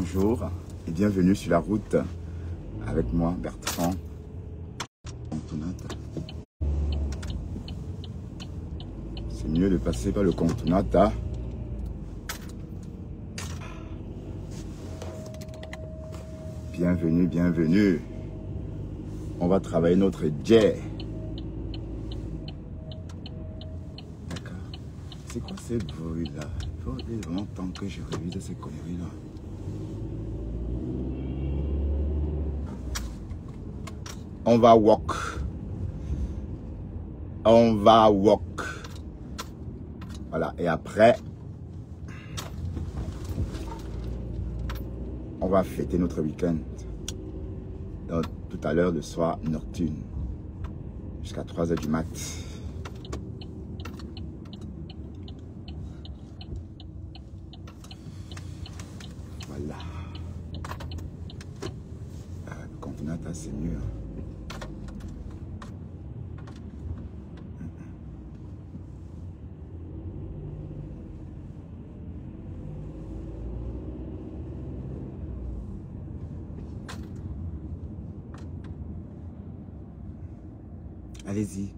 Bonjour et bienvenue sur la route avec moi Bertrand. C'est mieux de passer par le Cantonata. Bienvenue, bienvenue. On va travailler notre jet. D'accord. C'est quoi ces bruits-là? Il faut vraiment tant que je révise ces conneries-là. On va walk. On va walk. Voilà. Et après, on va fêter notre week-end. Donc, tout à l'heure, le soir nocturne. Jusqu'à 3 h du mat. Voilà. Le Continental, c'est mieux. Allez-y.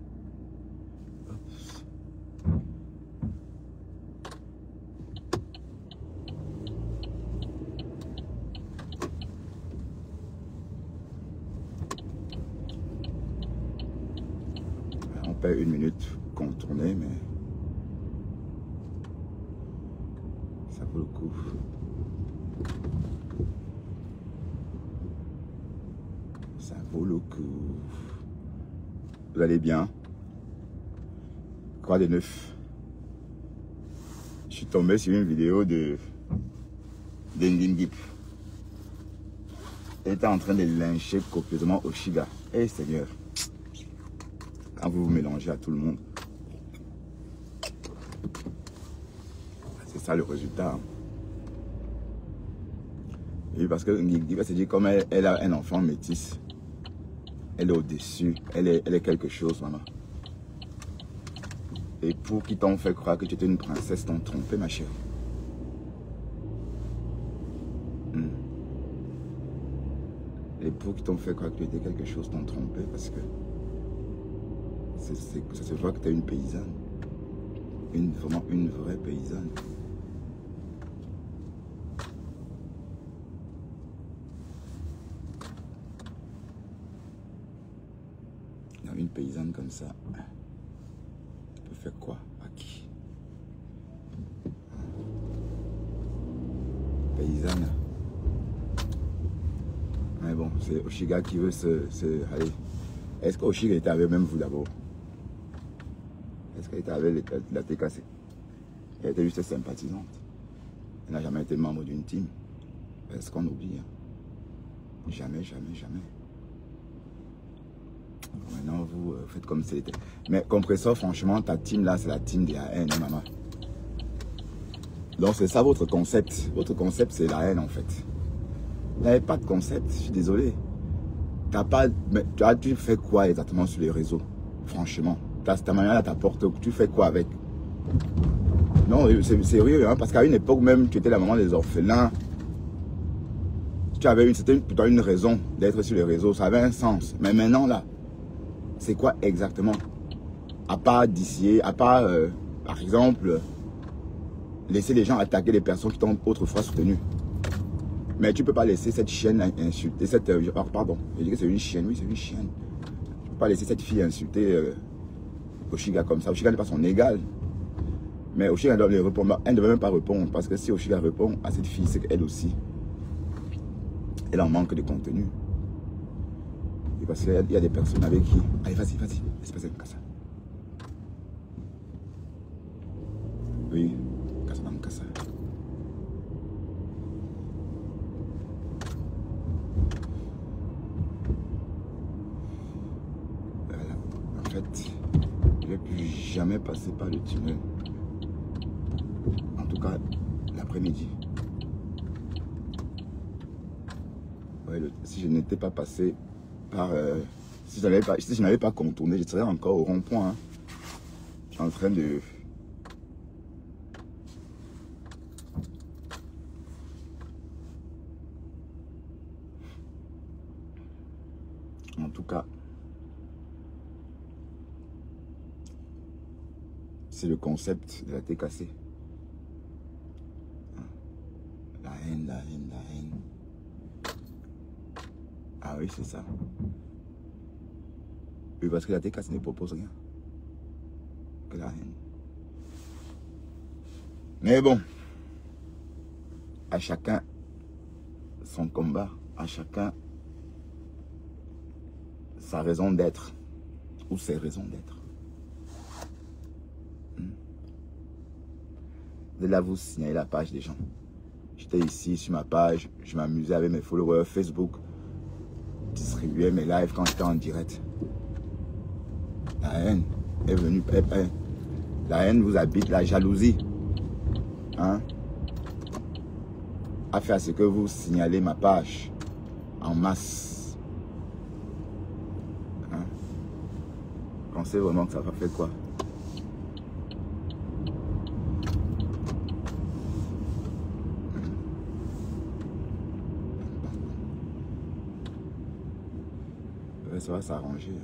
On perd une minute pour contourner, mais ça vaut le coup. Ça vaut le coup. Vous allez bien? Quoi de neuf? Je suis tombé sur une vidéo de Ndingip. Elle était en train de lyncher copieusement Oshiga. Eh Seigneur, quand vous vous mélangez à tout le monde, c'est ça le résultat. Et parce que Ndingip va se dire, comme elle a un enfant métis, elle est au-dessus, elle est quelque chose, maman. Et pour qui t'ont fait croire que tu étais une princesse, t'ont trompé, ma chérie. Et pour qui t'ont fait croire que tu étais quelque chose, t'ont trompé, parce que ça se voit que tu es une paysanne. Vraiment une vraie paysanne. Une paysanne comme ça, tu peux faire quoi? À qui? Paysanne. Mais bon, c'est Oshiga qui veut allez. Est-ce qu'Oshiga était avec même vous d'abord? Est-ce qu'elle était avec la TKC? Elle était juste sympathisante. Elle n'a jamais été membre d'une team. Est-ce qu'on oublie? Jamais, jamais, jamais. Maintenant, vous faites comme c'était. Mais Compressor, franchement, ta team là, c'est la team de la haine, maman. Donc, c'est ça votre concept. Votre concept, c'est la haine, en fait. Vous n'avez pas de concept, je suis désolé. Mais, tu fais quoi exactement sur les réseaux? Franchement, ta manière t'apporte, tu fais quoi avec? Non, c'est sérieux, hein, parce qu'à une époque même, tu étais la maman des orphelins. C'était plutôt une raison d'être sur les réseaux, ça avait un sens. Mais maintenant, là, c'est quoi exactement? À part d'ici, à part, par exemple, laisser les gens attaquer les personnes qui t'ont autrefois soutenu. Mais tu ne peux pas laisser cette chienne insulter, pardon, je dis que c'est une chienne, oui c'est une chienne. Tu ne peux pas laisser cette fille insulter Oshiga comme ça. Oshiga n'est pas son égal. Mais Oshiga doit lui répondre. Elle ne devait même pas répondre, parce que si Oshiga répond à cette fille, c'est qu'elle aussi, elle en manque de contenu. Et parce qu'il y a des personnes avec qui... Allez, vas-y, vas-y, laisse passer comme ça. Oui, Kassa dans Kassa. Voilà. En fait, je ne vais plus jamais passer par le tunnel. En tout cas, l'après-midi. Ouais, si je n'étais pas passé par... si je n'avais pas contourné, je serais encore au rond-point. Hein. Je suis en train de... tout cas, c'est le concept de la TKC. La haine, la haine, la haine. Ah oui, c'est ça. Oui, parce que la TKC ne propose rien que la haine. Mais bon, à chacun son combat, à chacun sa raison d'être ou ses raisons d'être. De là, vous signalez la page des gens. J'étais ici sur ma page, je m'amusais avec mes followers Facebook, distribuais mes lives quand j'étais en direct. La haine est venue. La haine vous habite, la jalousie. Hein? A fait à ce que vous signalez ma page en masse. Hein? Pensez vraiment que ça va faire quoi? Ça va s'arranger.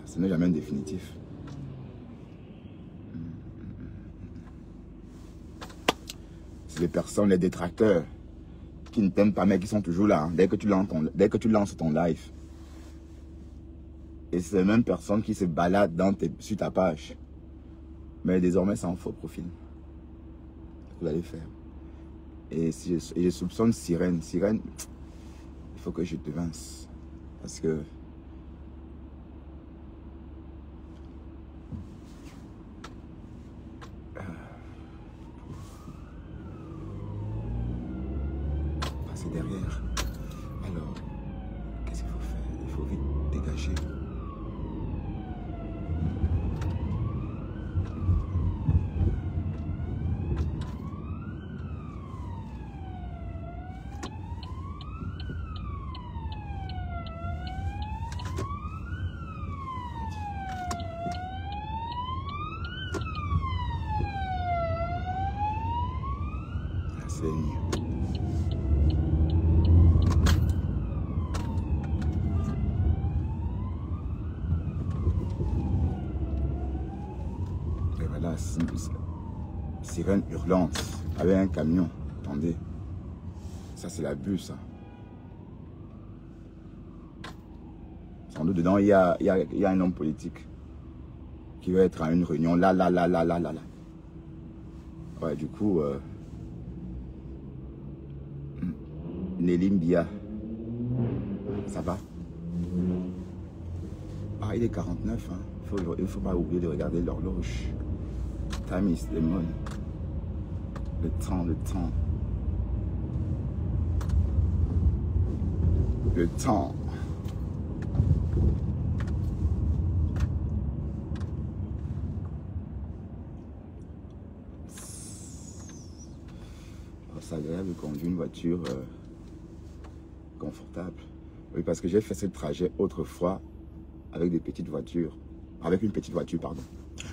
Ce n'est jamais définitif. C'est les personnes, les détracteurs qui ne t'aiment pas mais qui sont toujours là, hein, dès que tu lances ton live. Et c'est les mêmes personnes qui se baladent sur ta page. Mais désormais c'est en faux profil. Vous allez faire. Et si je soupçonne Sirène, il faut que je te vince. Parce que derrière. Alors, qu'est-ce qu'il faut faire? Il faut vite dégager. La saigne. Sirène hurlante avec un camion. Attendez. Ça, c'est l'abus, ça. Sans doute, dedans, il y a un homme politique qui va être à une réunion. Là. Ouais, du coup, Nelly Mbia. Ça va? Ah, il est 49, hein. Il ne faut pas oublier de regarder l'horloge. Time is the money. Le temps. Le temps. Oh, c'est agréable de conduire une voiture confortable. Oui, parce que j'ai fait ce trajet autrefois avec des petites voitures. Avec une petite voiture, pardon.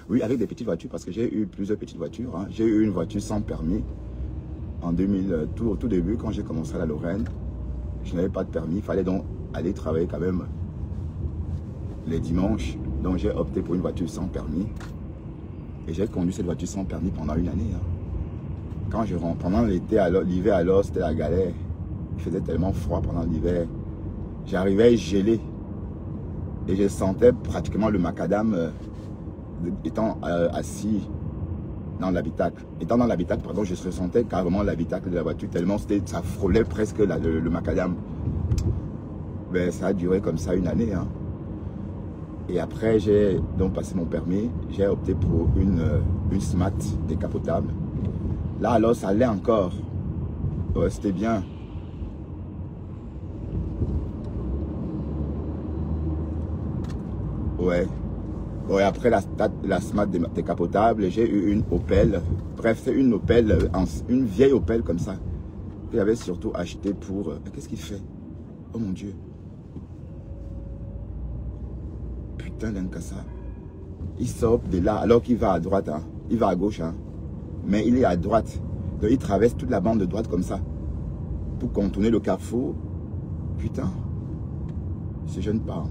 Oui, avec des petites voitures, parce que j'ai eu plusieurs petites voitures. Hein. J'ai eu une voiture sans permis en 2000, au tout début, quand j'ai commencé à la Lorraine. Je n'avais pas de permis, il fallait donc aller travailler quand même les dimanches. Donc j'ai opté pour une voiture sans permis. Et j'ai conduit cette voiture sans permis pendant une année. Hein. Quand je rentre, pendant l'été, l'hiver alors, c'était la galère. Il faisait tellement froid pendant l'hiver. J'arrivais gelé. Et je sentais pratiquement le macadam étant assis dans l'habitacle. Étant dans l'habitacle, pardon, je ressentais carrément l'habitacle de la voiture, tellement ça frôlait presque le macadam. Ben, ça a duré comme ça une année. Hein. Et après, j'ai donc passé mon permis. J'ai opté pour une Smart décapotable. Là, alors, ça allait encore. Ouais, c'était bien. Ouais. Ouais, après la Smart décapotable, j'ai eu une Opel. Bref, c'est une Opel, une vieille Opel comme ça. Que j'avais surtout acheté pour... Qu'est-ce qu'il fait? Oh mon Dieu. Putain d'Inkasa. Il sort de là alors qu'il va à droite. Hein. Il va à gauche. Hein. Mais il est à droite. Donc il traverse toute la bande de droite comme ça. Pour contourner le carrefour. Putain. Ce jeune pas.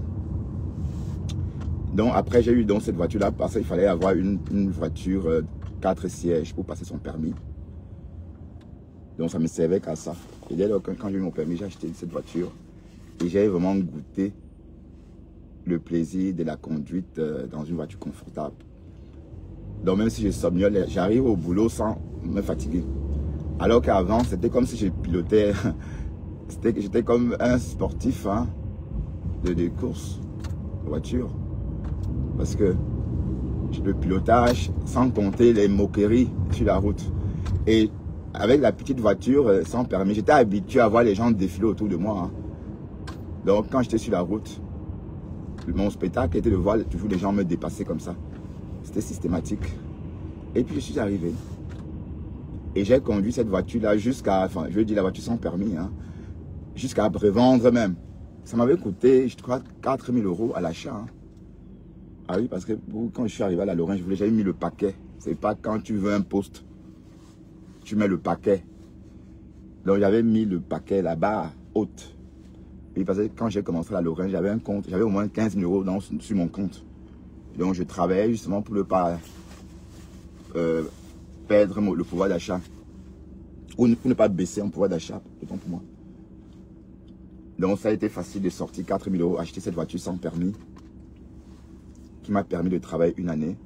Donc après, j'ai eu donc cette voiture-là parce qu'il fallait avoir une voiture 4 sièges pour passer son permis. Donc ça me servait qu'à ça. Et dès lors, quand j'ai eu mon permis, j'ai acheté cette voiture. Et j'ai vraiment goûté le plaisir de la conduite dans une voiture confortable. Donc même si je somnole, j'arrive au boulot sans me fatiguer. Alors qu'avant, c'était comme si je pilotais, j'étais comme un sportif hein, de course de voiture. Parce que le pilotage, sans compter les moqueries sur la route. Et avec la petite voiture sans permis, j'étais habitué à voir les gens défiler autour de moi. Hein. Donc quand j'étais sur la route, mon spectacle était de voir toujours les gens me dépasser comme ça. C'était systématique. Et puis je suis arrivé. Et j'ai conduit cette voiture-là jusqu'à, enfin je veux dire la voiture sans permis, hein, jusqu'à revendre même. Ça m'avait coûté, je crois, 4 000 € à l'achat. Hein. Ah oui, parce que quand je suis arrivé à la Lorraine, j'avais mis le paquet. C'est pas quand tu veux un poste, tu mets le paquet. Donc j'avais mis le paquet là-bas, haute. Et parce que quand j'ai commencé à la Lorraine, j'avais un compte, j'avais au moins 15 000 € sur mon compte. Donc je travaillais justement pour ne pas perdre le pouvoir d'achat. Ou pour ne pas baisser mon pouvoir d'achat, autant pour moi. Donc ça a été facile de sortir 4 000 €, acheter cette voiture sans permis, qui m'a permis de travailler une année.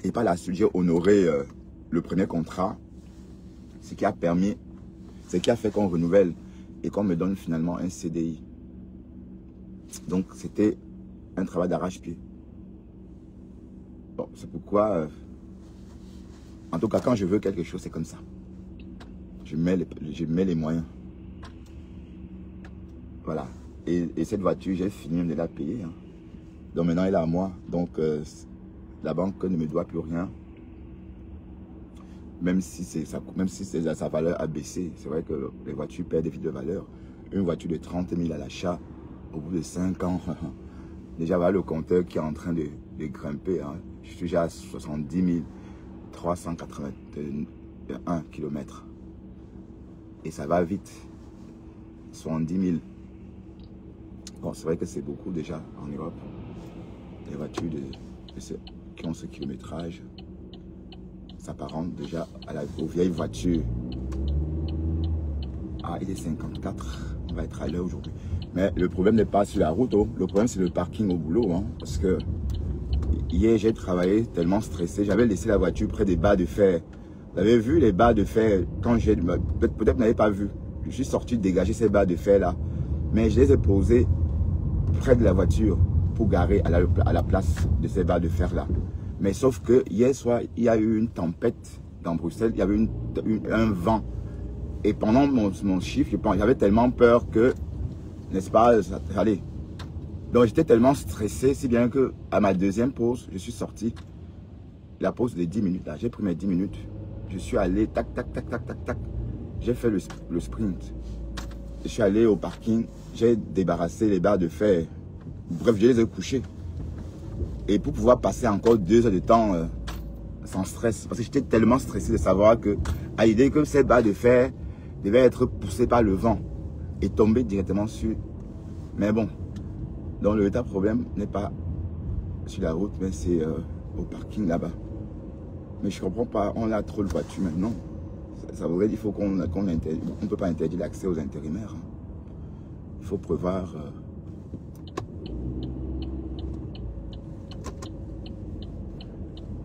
Et par la suite, j'ai honoré le premier contrat, ce qui a permis, ce qui a fait qu'on renouvelle et qu'on me donne finalement un CDI. Donc c'était un travail d'arrache-pied. Bon, c'est pourquoi, en tout cas, quand je veux quelque chose, c'est comme ça. Je mets les moyens. Voilà. Et cette voiture, j'ai fini de la payer. Hein. Donc maintenant, elle est à moi. Donc la banque ne me doit plus rien. Même si sa valeur a baissé. C'est vrai que les voitures perdent des de valeur. Une voiture de 30 000 à l'achat, au bout de 5 ans, déjà voilà le compteur qui est en train de grimper. Hein. Je suis déjà à 70 381 km. Et ça va vite. 70 000. Bon, c'est vrai que c'est beaucoup déjà en Europe. Les voitures qui ont ce kilométrage s'apparentent déjà aux vieilles voitures. Ah, il est 54. On va être à l'heure aujourd'hui. Mais le problème n'est pas sur la route. Oh. Le problème, c'est le parking au boulot. Hein, parce que hier, j'ai travaillé tellement stressé. J'avais laissé la voiture près des barres de fer. Vous avez vu les barres de fer quand j'ai... Peut-être vous n'avez pas vu. Je suis sorti dégager ces barres de fer là. Mais je les ai posées près de la voiture pour garer à la place de ces barres de fer là. Mais sauf que hier soir, il y a eu une tempête dans Bruxelles. Il y avait un vent. Et pendant mon chiffre, j'avais tellement peur que, n'est-ce pas, allez. Donc j'étais tellement stressé, si bien que à ma deuxième pause, je suis sorti. La pause de 10 minutes là, j'ai pris mes 10 minutes. Je suis allé, tac, tac, tac, tac, tac, tac. J'ai fait le sprint. Je suis allé au parking, j'ai débarrassé les barres de fer. Bref, je les ai couchées. Et pour pouvoir passer encore 2 heures de temps sans stress. Parce que j'étais tellement stressé de savoir que, à l'idée que ces barres de fer devaient être poussées par le vent et tomber directement sur. Mais bon, donc le véritable problème n'est pas sur la route, mais c'est au parking là-bas. Mais je comprends pas, on a trop de voitures maintenant. Ça voudrait dire qu'il faut qu'on interdise. On ne peut pas interdire l'accès aux intérimaires. Il faut prévoir.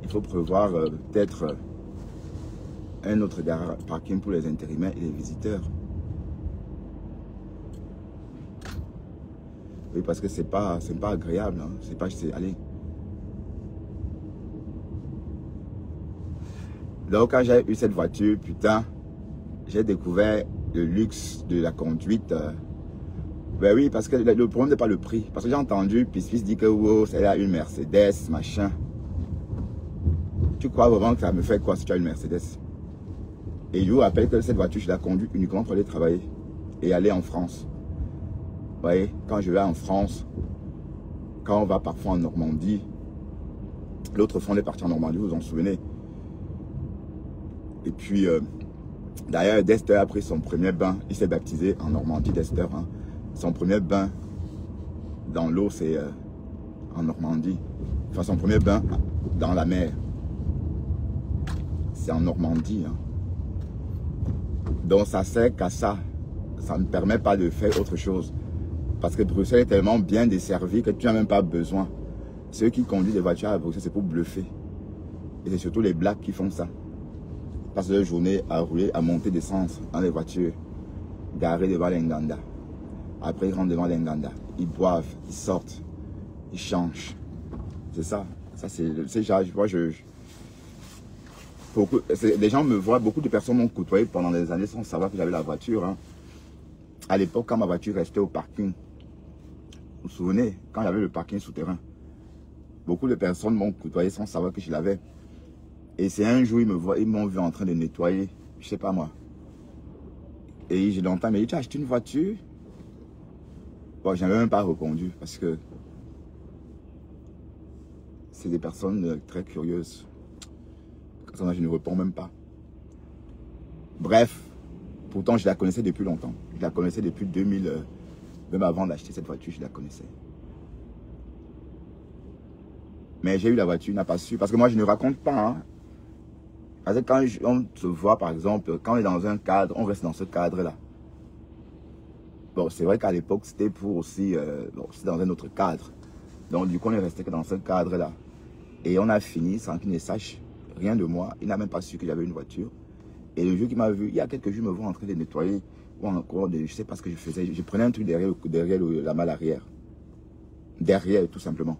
Il faut prévoir peut-être un autre parking pour les intérimaires et les visiteurs. Oui, parce que c'est pas agréable. Hein. C'est pas, allez. Donc quand j'ai eu cette voiture, putain, j'ai découvert le luxe de la conduite. Ben oui, parce que le problème n'est pas le prix. Parce que j'ai entendu Pis dire que wow, c'est là une Mercedes, machin. Tu crois vraiment que ça me fait quoi si tu as une Mercedes? Et je vous rappelle que cette voiture, je la conduis uniquement pour aller travailler et aller en France. Vous voyez, quand je vais en France, quand on va parfois en Normandie, l'autre fois on est parti en Normandie, vous vous en souvenez? Et puis, d'ailleurs, Dexter a pris son premier bain. Il s'est baptisé en Normandie, Dexter. Hein. Son premier bain dans l'eau, c'est en Normandie. Enfin, son premier bain dans la mer. C'est en Normandie. Hein. Donc, ça sert qu'à ça. Ça ne permet pas de faire autre chose. Parce que Bruxelles est tellement bien desservie que tu n'as même pas besoin. Ceux qui conduisent des voitures à Bruxelles, c'est pour bluffer. Et c'est surtout les blacks qui font ça. Ils passent leur journée à rouler, à monter d'essence dans les voitures garées devant l'Enganda. Après, ils rentrent devant l'Enganda. Ils boivent, ils sortent, ils changent. C'est ça. Ça, c'est genre, les gens me voient, beaucoup de personnes m'ont côtoyé pendant des années sans savoir que j'avais la voiture. Hein. À l'époque, quand ma voiture restait au parking, vous vous souvenez, quand j'avais le parking souterrain, beaucoup de personnes m'ont côtoyé sans savoir que je l'avais. Et c'est un jour, ils m'ont vu en train de nettoyer, je sais pas moi. Et je l'entends, mais tu as acheté une voiture? Bon, je n'avais même pas reconduit parce que c'est des personnes très curieuses. Je ne réponds même pas. Bref, pourtant je la connaissais depuis longtemps. Je la connaissais depuis 2000, même avant d'acheter cette voiture, je la connaissais. Mais j'ai eu la voiture, n'a pas su. Parce que moi, je ne raconte pas. Hein. Parce que quand on se voit, par exemple, quand on est dans un cadre, on reste dans ce cadre-là. Bon, c'est vrai qu'à l'époque, c'était pour aussi, c'était dans un autre cadre. Donc, du coup, on est resté que dans ce cadre-là. Et on a fini sans qu'il ne sache rien de moi. Il n'a même pas su que j'avais une voiture. Et le jour qu'il m'a vu, il y a quelques jours, il me voit en train de nettoyer. Ou encore, je ne sais pas ce que je faisais. Je prenais un truc derrière la malle arrière. Derrière, tout simplement.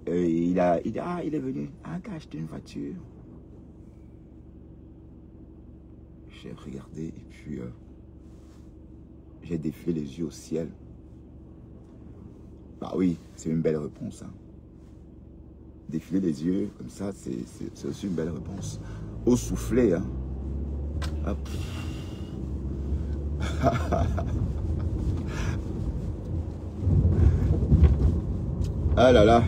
Et il dit, ah, il est venu. Ah, qui a acheté une voiture. J'ai regardé et puis j'ai défilé les yeux au ciel. Bah oui, c'est une belle réponse. Hein. Défiler les yeux comme ça, c'est aussi une belle réponse. Au souffler, hein. Hop. Ah là là.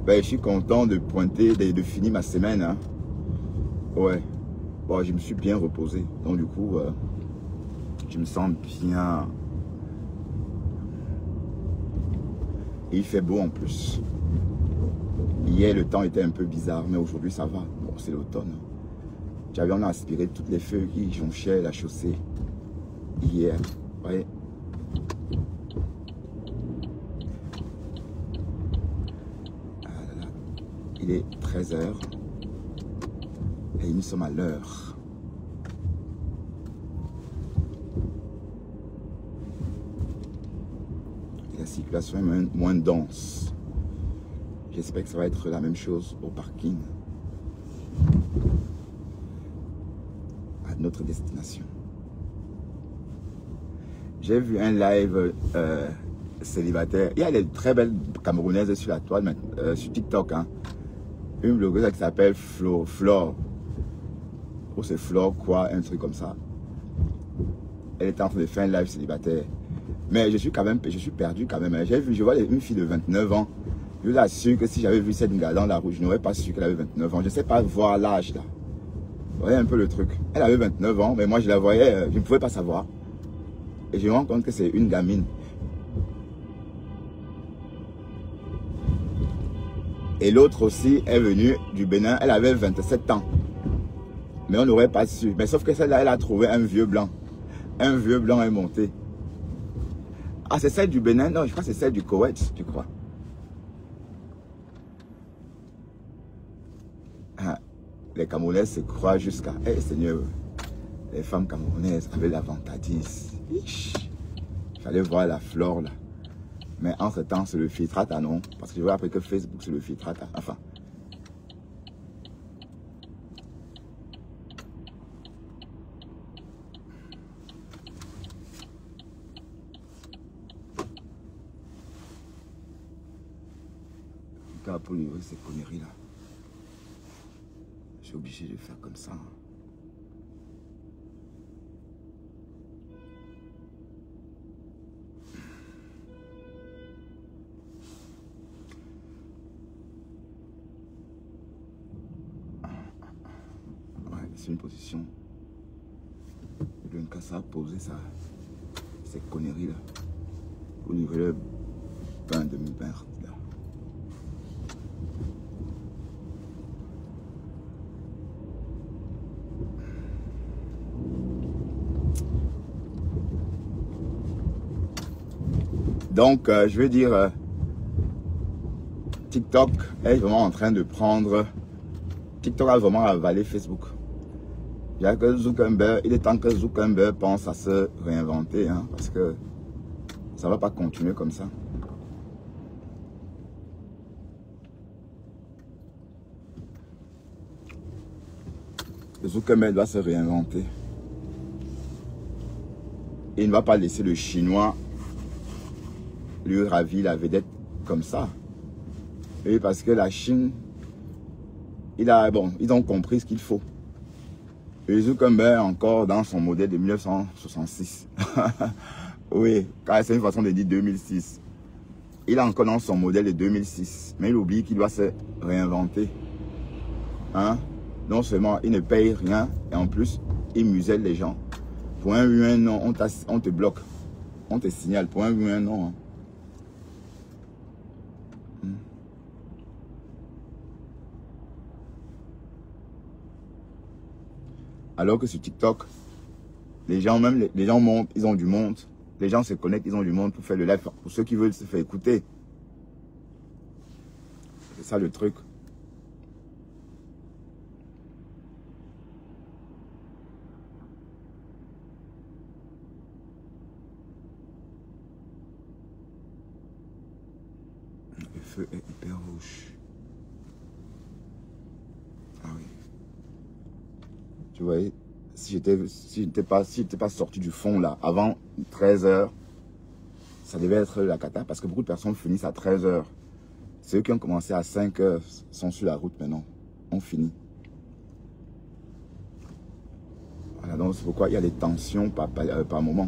Ben, je suis content de pointer, de finir ma semaine. Hein. Ouais. Bon, je me suis bien reposé. Donc du coup, je me sens bien. Et il fait beau en plus. Hier, le temps était un peu bizarre, mais aujourd'hui, ça va. Bon, c'est l'automne. On a aspiré toutes les feuilles qui jonchaient la chaussée. Hier, ouais. Ah là là. Il est 13 h. Et nous sommes à l'heure. La circulation est moins dense. J'espère que ça va être la même chose au parking. À notre destination. J'ai vu un live célibataire. Il y a des très belles Camerounaises sur la toile, sur TikTok. Hein. Une blogueuse qui s'appelle Flore. Ou c'est Flore quoi, un truc comme ça. Elle était en train de faire un live célibataire. Mais je suis perdu quand même. Je vois une fille de 29 ans. Je vous assure que si j'avais vu cette gars dans la rue, je n'aurais pas su qu'elle avait 29 ans. Je ne sais pas voir l'âge là. Vous voyez un peu le truc. Elle avait 29 ans, mais moi je la voyais, je ne pouvais pas savoir. Et je me rends compte que c'est une gamine. Et l'autre aussi est venue du Bénin, elle avait 27 ans. Mais on n'aurait pas su. Mais sauf que celle-là, elle a trouvé un vieux blanc. Un vieux blanc est monté. Ah, c'est celle du Bénin? Non, je crois que c'est celle du Koweït, tu crois. Ah, les Camerounaises se croient jusqu'à... Eh Seigneur, les femmes camerounaises avaient la vantardise. Il fallait voir la flore là. Mais entre temps, c'est le filtrata, non? Parce que je vois après que Facebook, c'est le filtrata. Enfin. Pour livrer ces conneries là, je suis obligé de faire comme ça. Ouais, c'est une position. Le Nkassa a posé ça, ces conneries là. Pour livrer lapin de merde là. Donc, je veux dire, TikTok est vraiment en train de prendre... TikTok a vraiment avalé Facebook. Il y a que Zuckerberg, il est temps que Zuckerberg pense à se réinventer, hein, parce que ça ne va pas continuer comme ça. Zuckerberg doit se réinventer. Il ne va pas laisser le Chinois lui ravir la vedette comme ça. Et parce que la Chine, ils ont compris ce qu'il faut. Et Zuckerberg encore dans son modèle de 1966. Oui, c'est une façon de dire 2006. Il est encore dans son modèle de 2006. Mais il oublie qu'il doit se réinventer. Hein? Non seulement il ne paye rien, et en plus, il muselle les gens. Pour un oui, un non, on te bloque. On te signale pour un oui, un non. Hein. Alors que sur TikTok, les gens, même les gens montent, ils ont du monde. Les gens se connectent, ils ont du monde pour faire le live. Pour ceux qui veulent se faire écouter. C'est ça le truc. Le feu est hyper rouge. Ah oui. Tu vois, si j'étais pas sorti du fond là, avant 13 h, ça devait être la cata parce que beaucoup de personnes finissent à 13 h. Ceux qui ont commencé à 5 h sont sur la route maintenant. On finit. Voilà, donc c'est pourquoi il y a des tensions par moment.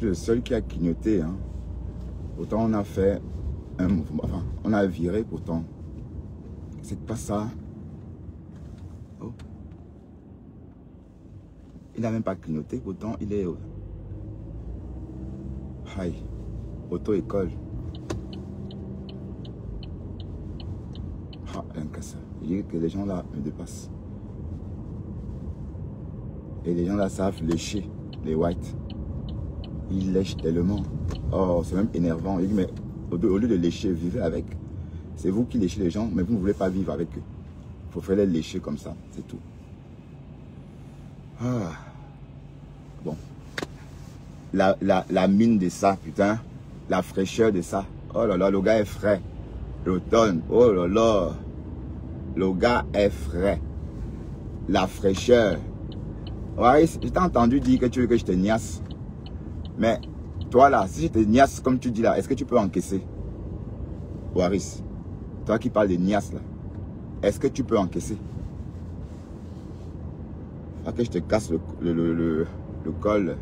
Le seul qui a clignoté, hein. Pourtant on a fait un mouvement, enfin on a viré pourtant. C'est pas ça. Oh. Il n'a même pas clignoté, pourtant il est... Aïe, auto-école. Ah, un casseur. Il dit que les gens là me dépassent. Et les gens là savent lécher les whites. Il lèche tellement. Oh, c'est même énervant. Il dit, mais au lieu de lécher, vivez avec. C'est vous qui léchez les gens, mais vous ne voulez pas vivre avec eux. Il faut faire les lécher comme ça, c'est tout. Ah. Bon. La mine de ça, putain. La fraîcheur de ça. Oh là là, le gars est frais. L'automne, oh là là. Le gars est frais. La fraîcheur. Ouais, je t'ai entendu dire que tu veux que je te niasse. Mais toi là, si je te niasse comme tu dis là, est-ce que tu peux encaisser? Waris, toi qui parles de niasse là, est-ce que tu peux encaisser? Faut pas que je te casse le col.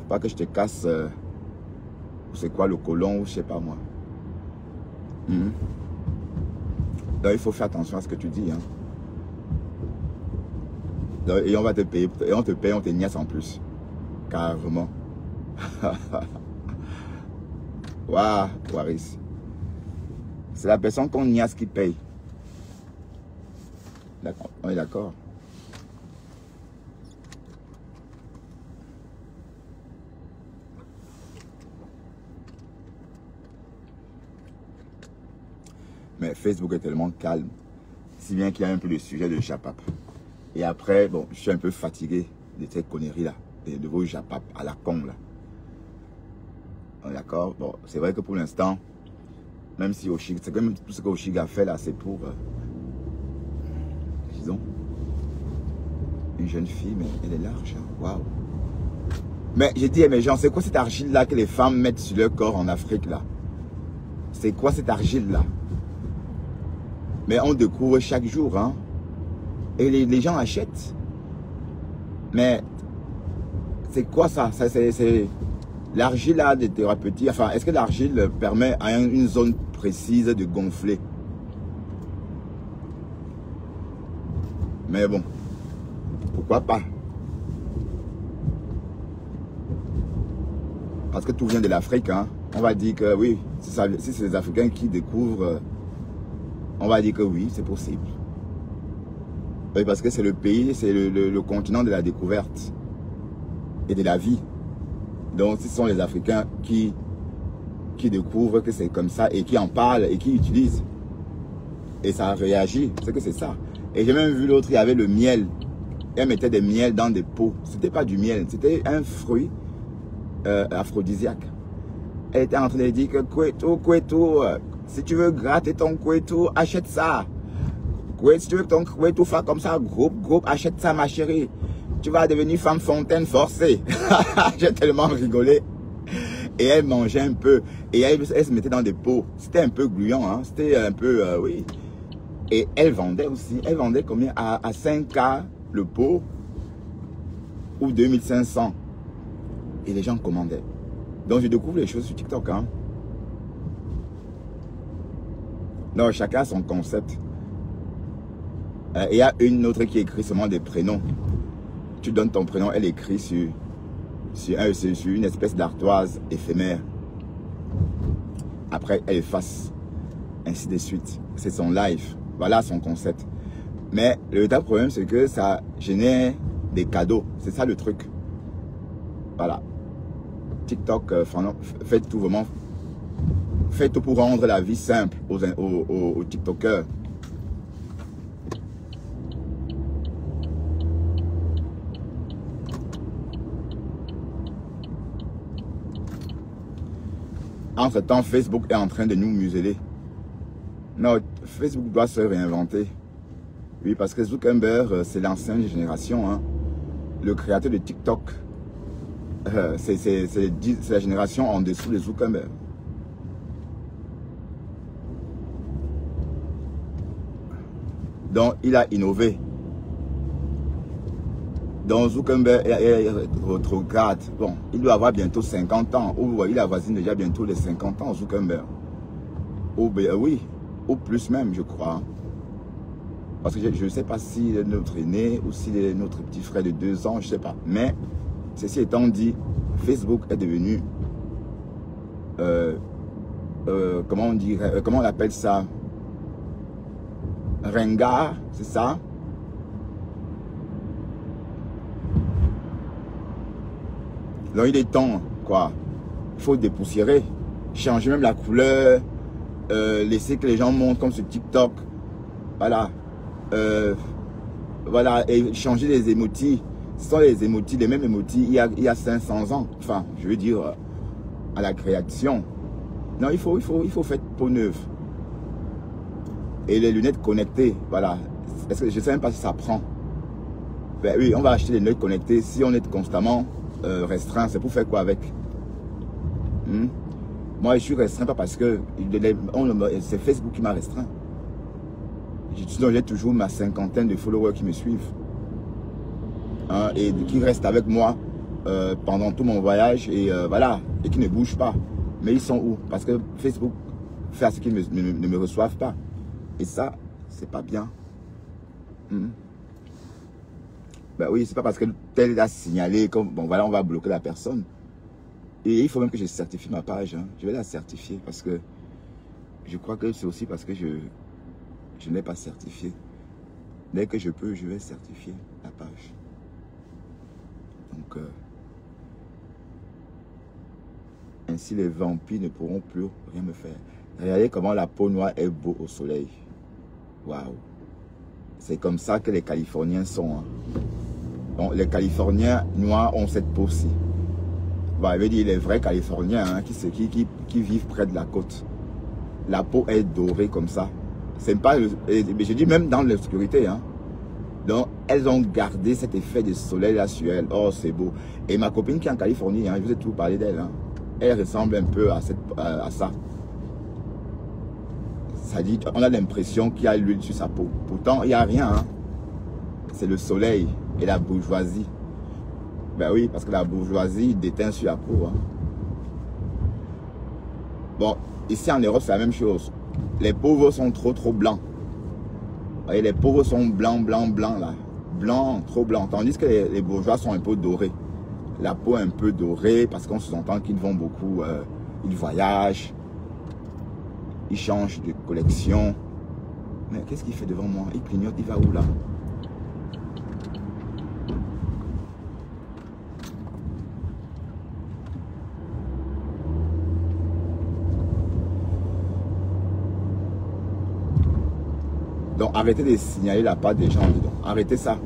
Faut pas que je te casse, c'est quoi, le côlon ou je sais pas moi. Donc il faut faire attention à ce que tu dis. Hein. Donc, et on va te payer, et on te paye, on te niasse en plus. Carrément. Waouh, Waris. C'est la personne qu'on niasse qui paye. D'accord, on est d'accord. Mais Facebook est tellement calme. Si bien qu'il y a un peu le sujet de Japap. Et après, bon, je suis un peu fatigué de ces conneries-là. De vos Japap à la con, là. D'accord. Bon, c'est vrai que pour l'instant, même si Oshiga, c'est comme tout ce que Oshiga a fait là, c'est pour, disons, une jeune fille, mais elle est large. Hein. Waouh. Mais j'ai dit, mais genre, c'est quoi cette argile là que les femmes mettent sur leur corps en Afrique là? C'est quoi cette argile là? Mais on découvre chaque jour. Hein. Et les gens achètent. Mais c'est quoi ça, c'est l'argile là des thérapeutiques. Enfin, est-ce que l'argile permet à une zone précise de gonfler? Mais bon, pourquoi pas? Parce que tout vient de l'Afrique. Hein. On va dire que oui, si c'est les Africains qui découvrent, on va dire que oui, c'est possible. Oui, parce que c'est le pays, c'est le continent de la découverte et de la vie. Donc, ce sont les Africains qui découvrent que c'est comme ça et qui en parlent et qui utilisent. Et ça réagit, c'est que c'est ça. Et j'ai même vu l'autre, il y avait le miel. Elle mettait des miels dans des pots. C'était pas du miel, c'était un fruit aphrodisiaque. Elle était en train de dire que Kwetu, si tu veux gratter ton Kwetu, achète ça. Si tu veux que ton Kwetu fasse comme ça, groupe, achète ça ma chérie. Tu vas devenir femme fontaine forcée. J'ai tellement rigolé. Et elle mangeait un peu. Et elle se mettait dans des pots. C'était un peu gluant, hein. C'était un peu, oui. Et elle vendait aussi. Elle vendait combien? À 5K le pot ou 2500. Et les gens commandaient. Donc je découvre les choses sur TikTok. Hein. Donc chacun a son concept. Il y a une autre qui écrit seulement des prénoms. Tu donnes ton prénom, elle écrit sur une espèce d'ardoise éphémère. Après, elle efface. Ainsi de suite. C'est son live. Voilà son concept. Mais le véritable problème, c'est que ça génère des cadeaux. C'est ça le truc. Voilà. TikTok, fait tout vraiment. Fait tout pour rendre la vie simple aux TikTokers. Entre-temps, Facebook est en train de nous museler. Non, Facebook doit se réinventer. Oui, parce que Zuckerberg, c'est l'ancienne génération. Hein. Le créateur de TikTok, c'est la génération en dessous de Zuckerberg. Donc, il a innové. Donc, Zuckerberg est retrograde. Bon, il doit avoir bientôt 50 ans. Ou il avoisine déjà bientôt les 50 ans, Zuckerberg. Ou, oui, ou plus même, je crois. Parce que je ne sais pas s'il est notre aîné ou s'il est notre petit frère de 2 ans, je ne sais pas. Mais, ceci étant dit, Facebook est devenu, comment on dit, comment on appelle ça? Ringard, c'est ça? Donc il est temps, quoi. Il faut dépoussiérer, changer même la couleur, laisser que les gens montent comme sur TikTok. Voilà. Voilà, et changer les émotis. Ce sont les émotis, les mêmes émotis il y a 500 ans. Enfin, je veux dire, à la création. Non, il faut faire peau neuve. Et les lunettes connectées, voilà. Est-ce que je ne sais même pas si ça prend. Ben oui, on va acheter les lunettes connectées si on est constamment restreint. C'est pour faire quoi avec? Moi, je suis restreint pas parce que c'est Facebook qui m'a restreint. Sinon, j'ai toujours ma cinquantaine de followers qui me suivent. Hein, et qui restent avec moi pendant tout mon voyage et voilà, et qui ne bougent pas. Mais ils sont où? Parce que Facebook fait à ce qu'ils ne me reçoivent pas. Et ça, c'est pas bien. Ben oui, c'est pas parce que tel a signalé comme bon voilà, on va bloquer la personne. Et il faut même que je certifie ma page. Hein. Je vais la certifier parce que je crois que c'est aussi parce que je n'ai pas certifié. Dès que je peux, je vais certifier la page. Donc, ainsi les vampires ne pourront plus rien me faire. Regardez comment la peau noire est beau au soleil. Waouh! C'est comme ça que les Californiens sont. Hein. Donc, les Californiens noirs ont cette peau-ci. Bon, je veux dire les vrais Californiens hein, qui vivent près de la côte. La peau est dorée comme ça. C'est pas, je dis même dans l'obscurité. Hein. Donc, elles ont gardé cet effet de soleil là sur elles. Oh, c'est beau. Et ma copine qui est en Californie, hein, je vous ai toujours parlé d'elle. Hein, elle ressemble un peu à ça. Ça dit, on a l'impression qu'il y a l'huile sur sa peau. Pourtant, il n'y a rien. Hein. C'est le soleil et la bourgeoisie. Ben oui, parce que la bourgeoisie déteint sur la peau. Hein. Bon, ici en Europe, c'est la même chose. Les pauvres sont trop blancs. Vous voyez, les pauvres sont blancs, là. Blancs, trop blancs. Tandis que les bourgeois sont un peu dorés. La peau un peu dorée parce qu'on se entend qu'ils vont beaucoup, ils voyagent. Ils changent de collection. Mais qu'est-ce qu'il fait devant moi? Il clignote, il va où là? Donc arrêtez de signaler la part des gens dedans. Arrêtez ça.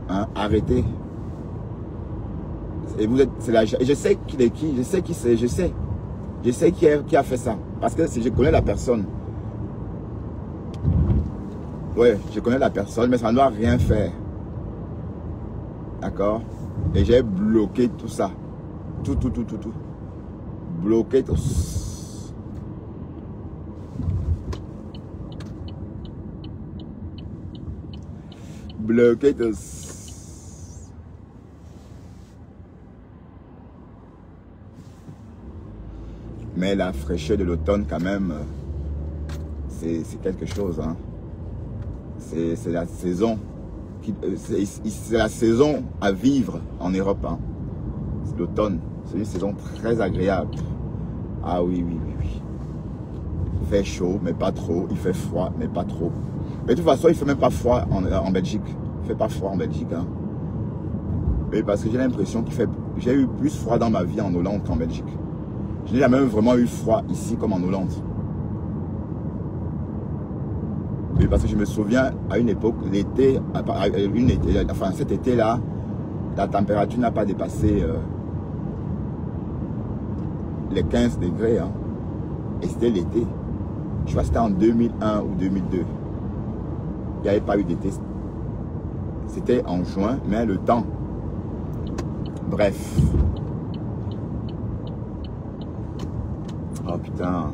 Hein? Arrêtez. Et vous êtes, je sais qu'il est qui, je sais qui c'est, je sais. Je sais qui a fait ça. Parce que si je connais la personne. Ouais, je connais la personne, mais ça ne doit rien faire. D'accord? Et j'ai bloqué tout ça. Tout. Bloqué tout. Bloqué tout. Mais la fraîcheur de l'automne, quand même, c'est quelque chose. Hein. C'est la saison. C'est la saison à vivre en Europe. Hein. C'est l'automne. C'est une saison très agréable. Ah oui. Il fait chaud, mais pas trop. Il fait froid, mais pas trop. Mais de toute façon, il ne fait même pas froid en Belgique. Il ne fait pas froid en Belgique. Hein. Mais parce que j'ai l'impression qu'il fait... J'ai eu plus froid dans ma vie en Hollande qu'en Belgique. Je n'ai jamais vraiment eu froid ici comme en Hollande. Oui, parce que je me souviens, à une époque, l'été, enfin cet été-là, la température n'a pas dépassé les 15 degrés. Hein. Et c'était l'été. Je crois que c'était en 2001 ou 2002. Il n'y avait pas eu d'été. C'était en juin, mais le temps. Bref. Oh putain.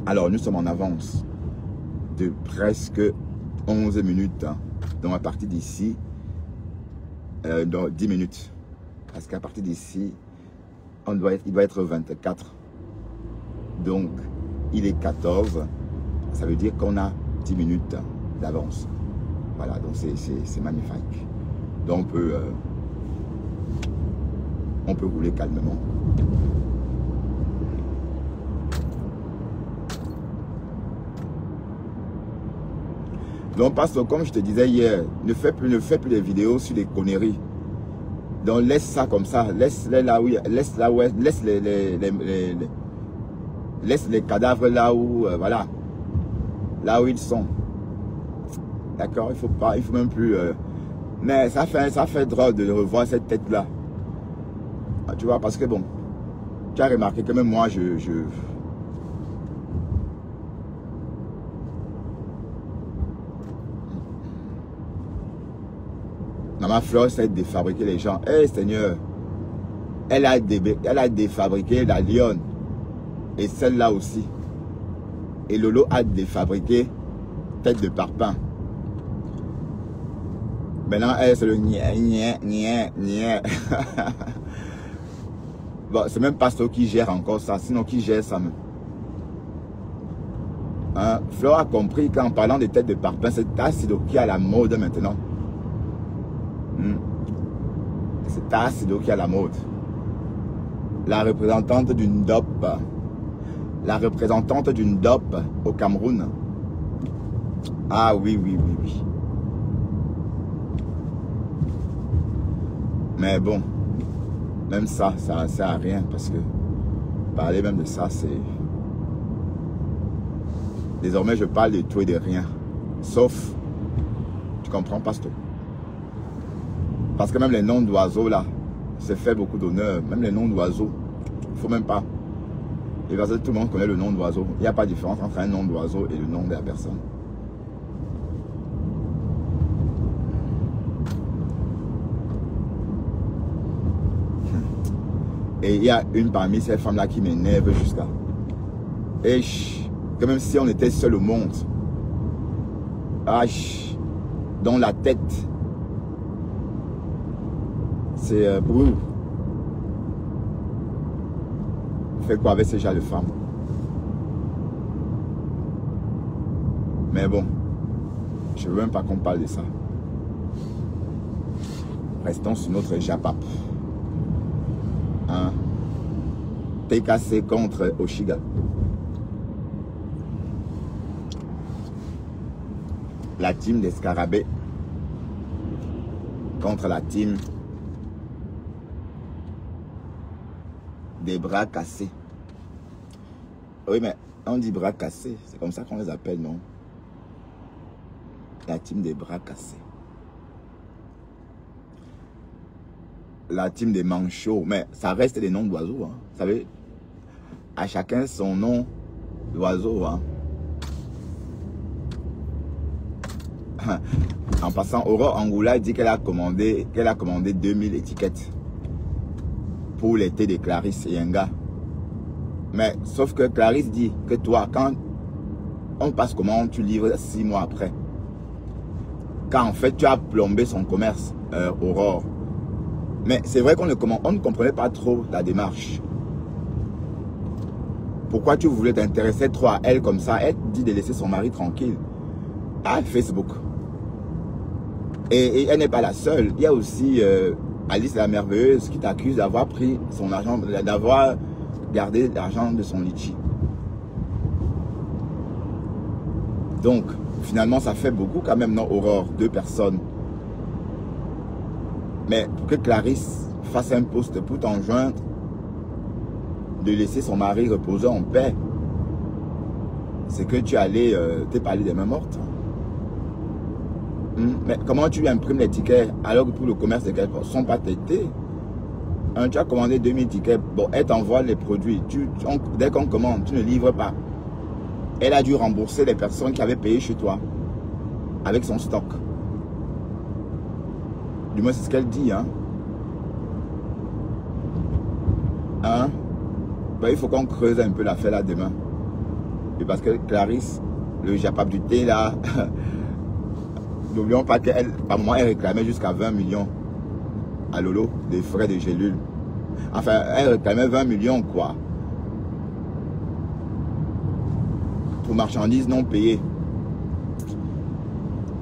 Alors, nous sommes en avance de presque 11 minutes. Hein. Donc, à partir d'ici, dans 10 minutes. Parce qu'à partir d'ici, il doit être 24. Donc, il est 14. Ça veut dire qu'on a 10 minutes d'avance. Voilà, donc c'est magnifique. Donc, on peut rouler calmement. Donc, parce que comme je te disais hier, ne fais plus des vidéos sur les conneries. Donc, laisse ça comme ça. Laisse les cadavres là où, voilà, là où ils sont. D'accord, il faut même plus. Mais ça fait drôle de revoir cette tête là. Tu vois, parce que bon, tu as remarqué que même moi, Maman Flore, c'est de fabriquer les gens. Eh Seigneur, elle a défabriqué la lionne. Et celle-là aussi. Et Lolo a défabriqué tête de parpaing. Maintenant, elle, c'est le niais. Bon, c'est même pas Pastor qui gère encore ça. Sinon, qui gère ça même? Hein? Flore a compris qu'en parlant de tête de parpaing, c'est Tassido qui a la mode maintenant. C'est Tassido qui a la mode. La représentante d'une DOP. La représentante d'une DOP au Cameroun. Ah oui. Mais bon, même ça ne sert à rien parce que parler même de ça, c'est... Désormais, je parle de tout et de rien. Sauf, tu comprends, Pasteur? Parce que même les noms d'oiseaux, là, c'est fait beaucoup d'honneur. Même les noms d'oiseaux, il ne faut même pas. Et parce que tout le monde connaît le nom d'oiseau. Il n'y a pas de différence entre un nom d'oiseau et le nom de la personne. Et il y a une parmi ces femmes-là qui m'énerve jusqu'à... Et que même si on était seul au monde, dans la tête, c'est... fait quoi avec ces gens de femmes? Mais bon, je ne veux même pas qu'on parle de ça. Restons sur notre Japap. Hein? TKC contre Oshiga. La team des Scarabées contre la team des bras cassés. Oui, mais on dit bras cassés. C'est comme ça qu'on les appelle, non? La team des bras cassés. La team des manchots. Mais ça reste des noms d'oiseaux. Hein. Vous savez, à chacun son nom d'oiseau. Hein. En passant, Aurore Angoula dit qu'elle a commandé 2000 étiquettes pour les thés de Clarisse et Yenga. Mais sauf que Clarisse dit que toi, quand on passe commande, tu livres 6 mois après. Quand en fait tu as plombé son commerce, Aurore. Mais c'est vrai qu'on ne comprenait pas trop la démarche. Pourquoi tu voulais t'intéresser trop à elle comme ça? Elle dit de laisser son mari tranquille. À Facebook. Et elle n'est pas la seule. Il y a aussi Alice la Merveilleuse qui t'accuse d'avoir pris son argent, d'avoir gardé l'argent de son litchi. Donc, finalement, ça fait beaucoup quand même, non, Aurore? 2 personnes. Mais pour que Clarisse fasse un post pour t'enjoindre de laisser son mari reposer en paix, c'est que tu allais te parler des mains mortes. Mais comment tu lui imprimes les tickets alors que pour le commerce de quelqu'un ne sont pas traités? Tu as commandé 2000 tickets, bon, elle t'envoie les produits. Dès qu'on commande, tu ne livres pas. Elle a dû rembourser les personnes qui avaient payé chez toi avec son stock. Du moins, c'est ce qu'elle dit. Ben, il faut qu'on creuse un peu l'affaire là demain. Et parce que Clarisse, le Japap du thé là, n'oublions pas qu'elle, par moment, elle réclamait jusqu'à 20 millions à Lolo des frais de gélule. Enfin, elle réclamait 20 millions quoi. Pour marchandises non payées.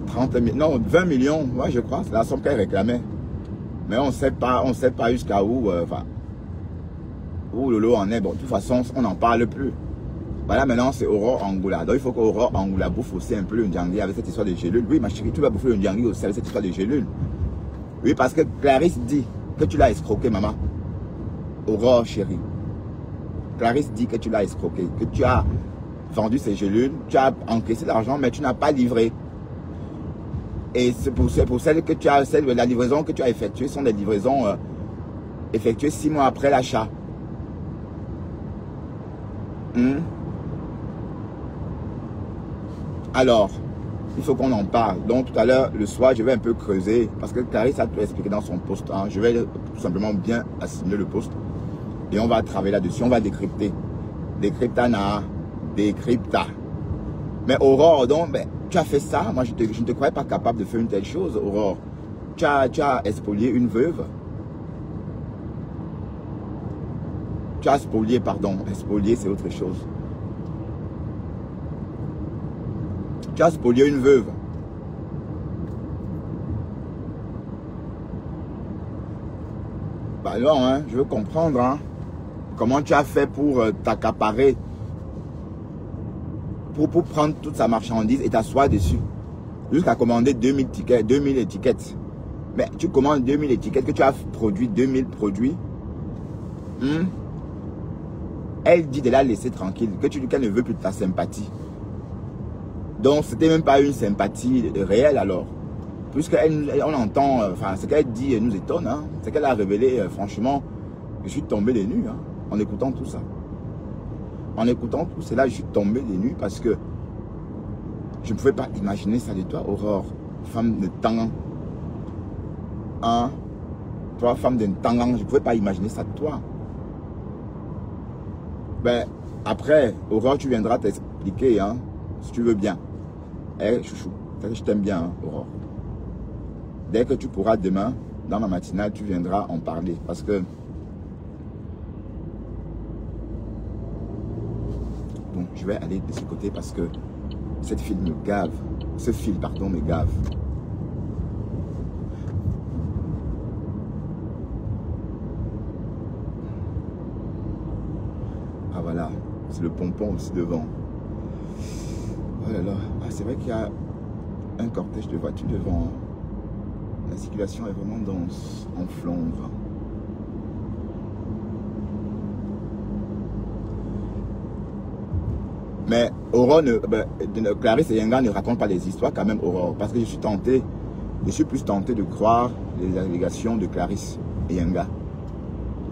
30 000, non, 20 millions, moi je crois, c'est la somme qu'elle réclamait. Mais on ne sait pas jusqu'à où, où Lolo en est. Bon, de toute façon, on n'en parle plus. Voilà, maintenant c'est Aurore Angoula. Donc il faut qu'Aurore Angoula bouffe aussi un peu le Ndjangi avec cette histoire de gélule. Oui, ma chérie, tu vas bouffer le Ndjangi aussi avec cette histoire de gélule. Oui, parce que Clarisse dit que tu l'as escroqué, maman. Aurore, chérie. Clarisse dit que tu l'as escroqué, que tu as vendu ces gélules, tu as encaissé l'argent, mais tu n'as pas livré. Et c'est pour celle que tu as, la livraison que tu as effectuée sont des livraisons effectuées 6 mois après l'achat. Alors, il faut qu'on en parle. Donc tout à l'heure, le soir, je vais un peu creuser, parce que Clarisse a tout expliqué dans son post. Je vais tout simplement bien assimiler le post. Et on va travailler là-dessus, on va décrypter. Décryptana, décrypta. Mais Aurore, donc, ben, tu as fait ça. Moi, je ne te croyais pas capable de faire une telle chose, Aurore. Tu as spolié une veuve. Tu as spolié, pardon. Spolié, c'est autre chose. Tu as spolié une veuve. Bah non, hein, je veux comprendre. Comment tu as fait pour t'accaparer, pour prendre toute sa marchandise et t'asseoir dessus. Jusqu'à commander 2000 tickets, 2000 étiquettes. Mais tu commandes 2000 étiquettes, que tu as produit 2000 produits. Elle dit de la laisser tranquille, qu'elle ne veut plus de ta sympathie. Donc, c'était même pas une sympathie réelle alors. Puisqu'on entend, enfin, ce qu'elle dit nous étonne. Ce qu'elle a révélé, franchement, je suis tombé des nues en écoutant tout ça. En écoutant tout cela, je suis tombé des nues parce que je ne pouvais pas imaginer ça de toi, Aurore, femme de Tangan. Toi, femme de Tangan, je ne pouvais pas imaginer ça de toi. Ben, après, Aurore, tu viendras t'expliquer, hein, si tu veux bien. Eh, chouchou, je t'aime bien, hein, Aurore. Dès que tu pourras demain, dans ma matinale, tu viendras en parler. Parce que... Bon, je vais aller de ce côté parce que cette fille me gave. Ce fil, pardon, me gave. Ah voilà, c'est le pompon aussi devant. Oh là là, ah, c'est vrai qu'il y a un cortège de voitures devant. La circulation est vraiment dense, en Flandre. Mais Aurore, Clarisse et Yenga ne racontent pas les histoires quand même, Aurore. Parce que je suis plus tenté de croire les allégations de Clarisse et Yenga.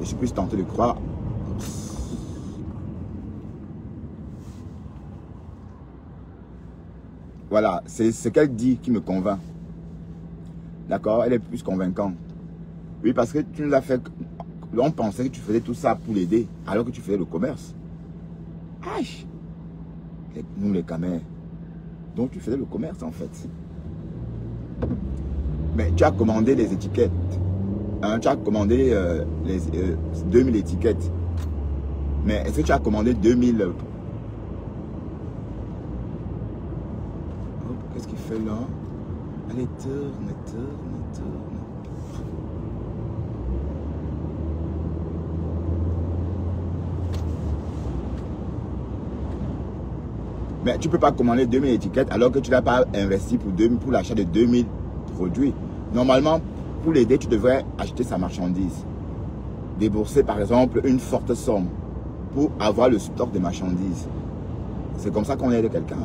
Je suis plus tenté de croire... Voilà, c'est ce qu'elle dit qui me convainc. D'accord, elle est plus convaincante. Oui, parce que tu nous as fait... On pensait que tu faisais tout ça pour l'aider, alors que tu faisais le commerce. Aïe! Nous les camers. Donc tu faisais le commerce en fait. Mais tu as commandé les étiquettes. Hein, tu as commandé 2000 étiquettes. Mais est-ce que tu as commandé 2000... Oh, qu'est-ce qu'il fait là? Allez, tourne. Mais tu ne peux pas commander 2000 étiquettes alors que tu n'as pas investi pour l'achat de 2000 produits. Normalement, pour l'aider, tu devrais acheter sa marchandise. Débourser par exemple une forte somme pour avoir le stock de marchandises. C'est comme ça qu'on aide quelqu'un.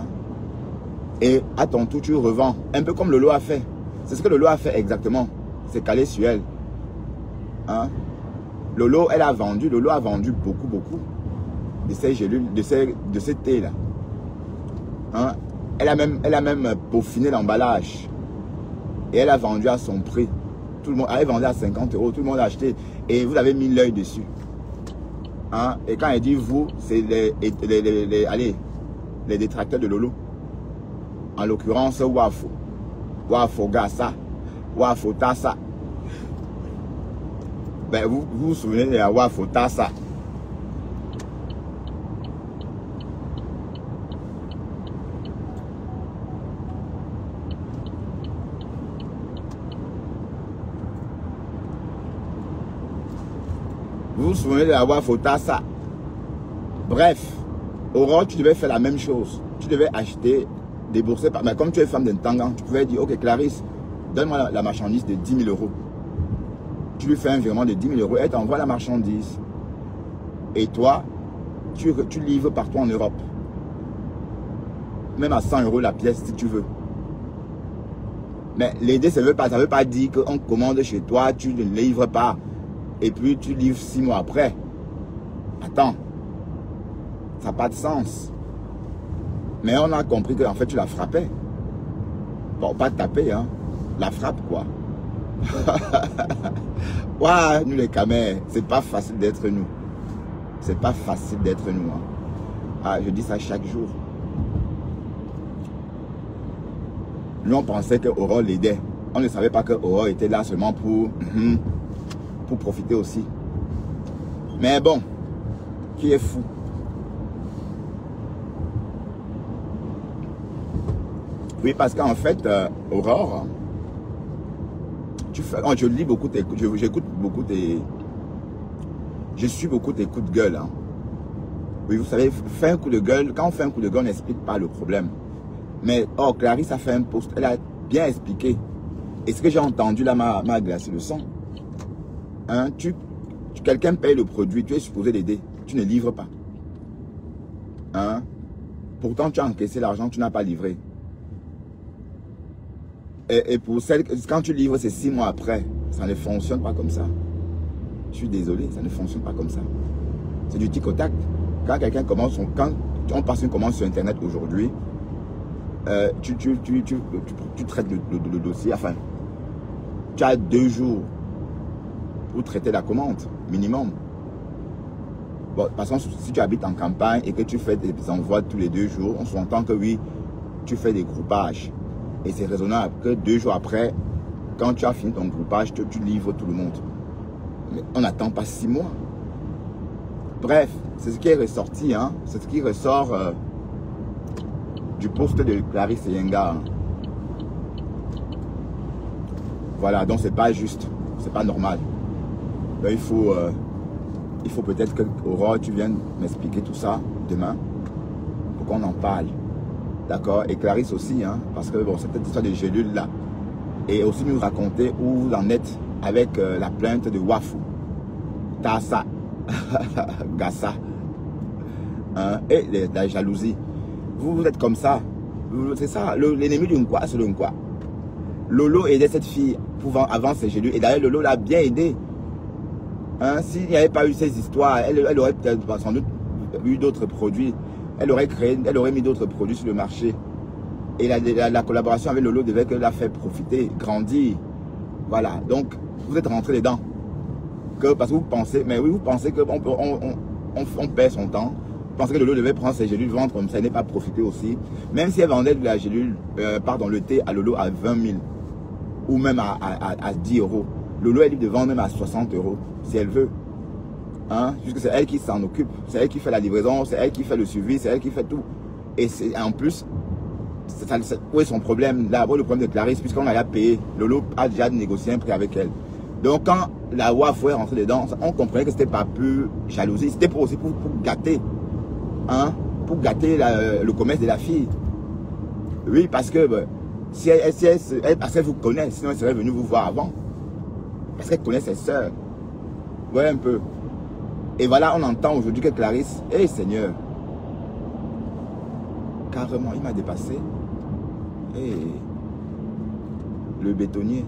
Et à ton tour, tu revends. Un peu comme Lolo a fait. C'est ce que Lolo a fait exactement. C'est calé sur elle. Hein? Lolo a vendu beaucoup de ces gélules, de ces thés là. Hein? Elle a même peaufiné l'emballage. Et elle a vendu à son prix. Tout le monde avait vendu à 50 €. Tout le monde a acheté. Et vous avez mis l'œil dessus. Hein? Et quand elle dit vous, c'est les détracteurs de Lolo. En l'occurrence, Wafo. Wafo Gassa. Wafo Tassa. Ben, vous vous souvenez de la Wafo Tassa. Vous vous souvenez de la Wafo Tassa. Bref, Aurore, tu devais faire la même chose. Tu devais acheter, débourser. Mais comme tu es femme d'un tangan, tu pouvais dire, ok Clarisse, donne-moi la marchandise de 10 000 €. Tu lui fais un virement de 10 000 €, elle t'envoie la marchandise. Et toi, tu livres partout en Europe. Même à 100 € la pièce si tu veux. Mais l'aider, ça ne veut pas dire qu'on commande chez toi, tu ne livres pas. Et puis tu livres 6 mois après. Attends. Ça n'a pas de sens. Mais on a compris qu'en fait tu la frappais. Bon, pas taper, hein. La frappe, quoi. Ouais, nous les camers, c'est pas facile d'être nous. C'est pas facile d'être nous. Hein. Ah, je dis ça chaque jour. Nous, on pensait que Aurore l'aidait. On ne savait pas que Aurore était là seulement pour profiter aussi. Mais bon, qui est fou? Oui, parce qu'en fait, Aurore, je lis beaucoup j'écoute beaucoup je suis beaucoup tes coups de gueule. Hein. Oui, vous savez, faire un coup de gueule, quand on fait un coup de gueule, on n'explique pas le problème. Mais, Clarisse a fait un post, elle a bien expliqué. Et ce que j'ai entendu là m'a glacé le sang. Hein, quelqu'un paye le produit, tu es supposé l'aider, tu ne livres pas. Hein? Pourtant, tu as encaissé l'argent, tu n'as pas livré. Et pour celle, quand tu livres, c'est 6 mois après. Ça ne fonctionne pas comme ça. Je suis désolé, ça ne fonctionne pas comme ça. C'est du tic au tac. Quand quelqu'un commence, quand on passe une commande sur Internet aujourd'hui, tu traites le dossier, enfin, tu as 2 jours pour traiter la commande, minimum. Bon, par exemple, si tu habites en campagne et que tu fais des envois tous les 2 jours, on s'entend que oui, tu fais des groupages. Et c'est raisonnable que 2 jours après, quand tu as fini ton groupage, tu livres tout le monde. Mais on n'attend pas 6 mois. Bref, c'est ce qui est ressorti, hein. C'est ce qui ressort du poste de Clarisse Yenga. Hein. Voilà, donc c'est pas juste, c'est pas normal. Ben, il faut peut-être que Aurore, tu viennes m'expliquer tout ça demain pour qu'on en parle. D'accord? Et Clarisse aussi, hein, parce que bon, cette histoire de gélules là. Et aussi nous raconter où vous en êtes avec la plainte de Wafou, Tassa, Gassa, hein, et la jalousie. Vous êtes comme ça. C'est ça. L'ennemi du Nkwa, c'est le Nkwa. Lolo aidait cette fille avant ses gélules. Et d'ailleurs, Lolo l'a bien aidé. Hein, s'il n'y avait pas eu ces histoires, elle aurait peut-être sans doute eu d'autres produits. Elle aurait mis d'autres produits sur le marché. Et la collaboration avec Lolo devait la faire profiter, grandir. Voilà. Donc, vous êtes rentré dedans. Parce que vous pensez, mais oui, vous pensez qu'on perd son temps. Vous pensez que Lolo devait prendre ses gélules, vendre comme ça, n'est pas profiter aussi. Même si elle vendait de la gélule, le thé à Lolo à 20 000 ou même à 10 €. Lolo est libre de vendre même à 60 €, si elle veut. Hein? Puisque c'est elle qui s'en occupe. C'est elle qui fait la livraison, c'est elle qui fait le suivi, c'est elle qui fait tout. Et en plus, où est son problème? Là, le problème de Clarisse, puisqu'on a payé. Lolo a déjà négocié un prix avec elle. Donc, quand la Wafou est rentrée dedans, on comprenait que c'était pas plus jalousie. C'était aussi pour gâter. Hein? Pour gâter le commerce de la fille. Oui, parce que si elle vous connaît, sinon elle serait venue vous voir avant. Parce qu'elle connaît ses sœurs. Vous voyez un peu. Et voilà, on entend aujourd'hui que Clarisse, hé Seigneur, carrément, il m'a dépassé. Et le bétonnier.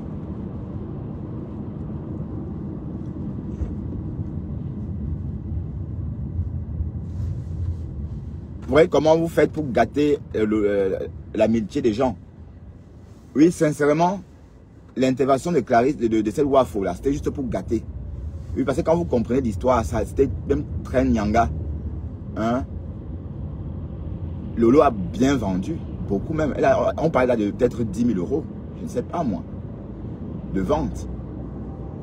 Vous voyez comment vous faites pour gâter l'amitié des gens. Oui, sincèrement, l'intervention de Clarisse, de cette Wafou là, c'était juste pour gâter. Oui, parce que quand vous comprenez l'histoire, c'était même très nyanga. Hein? Lolo a bien vendu, beaucoup même. On parle là de peut-être 10 000 €, je ne sais pas moi, de vente.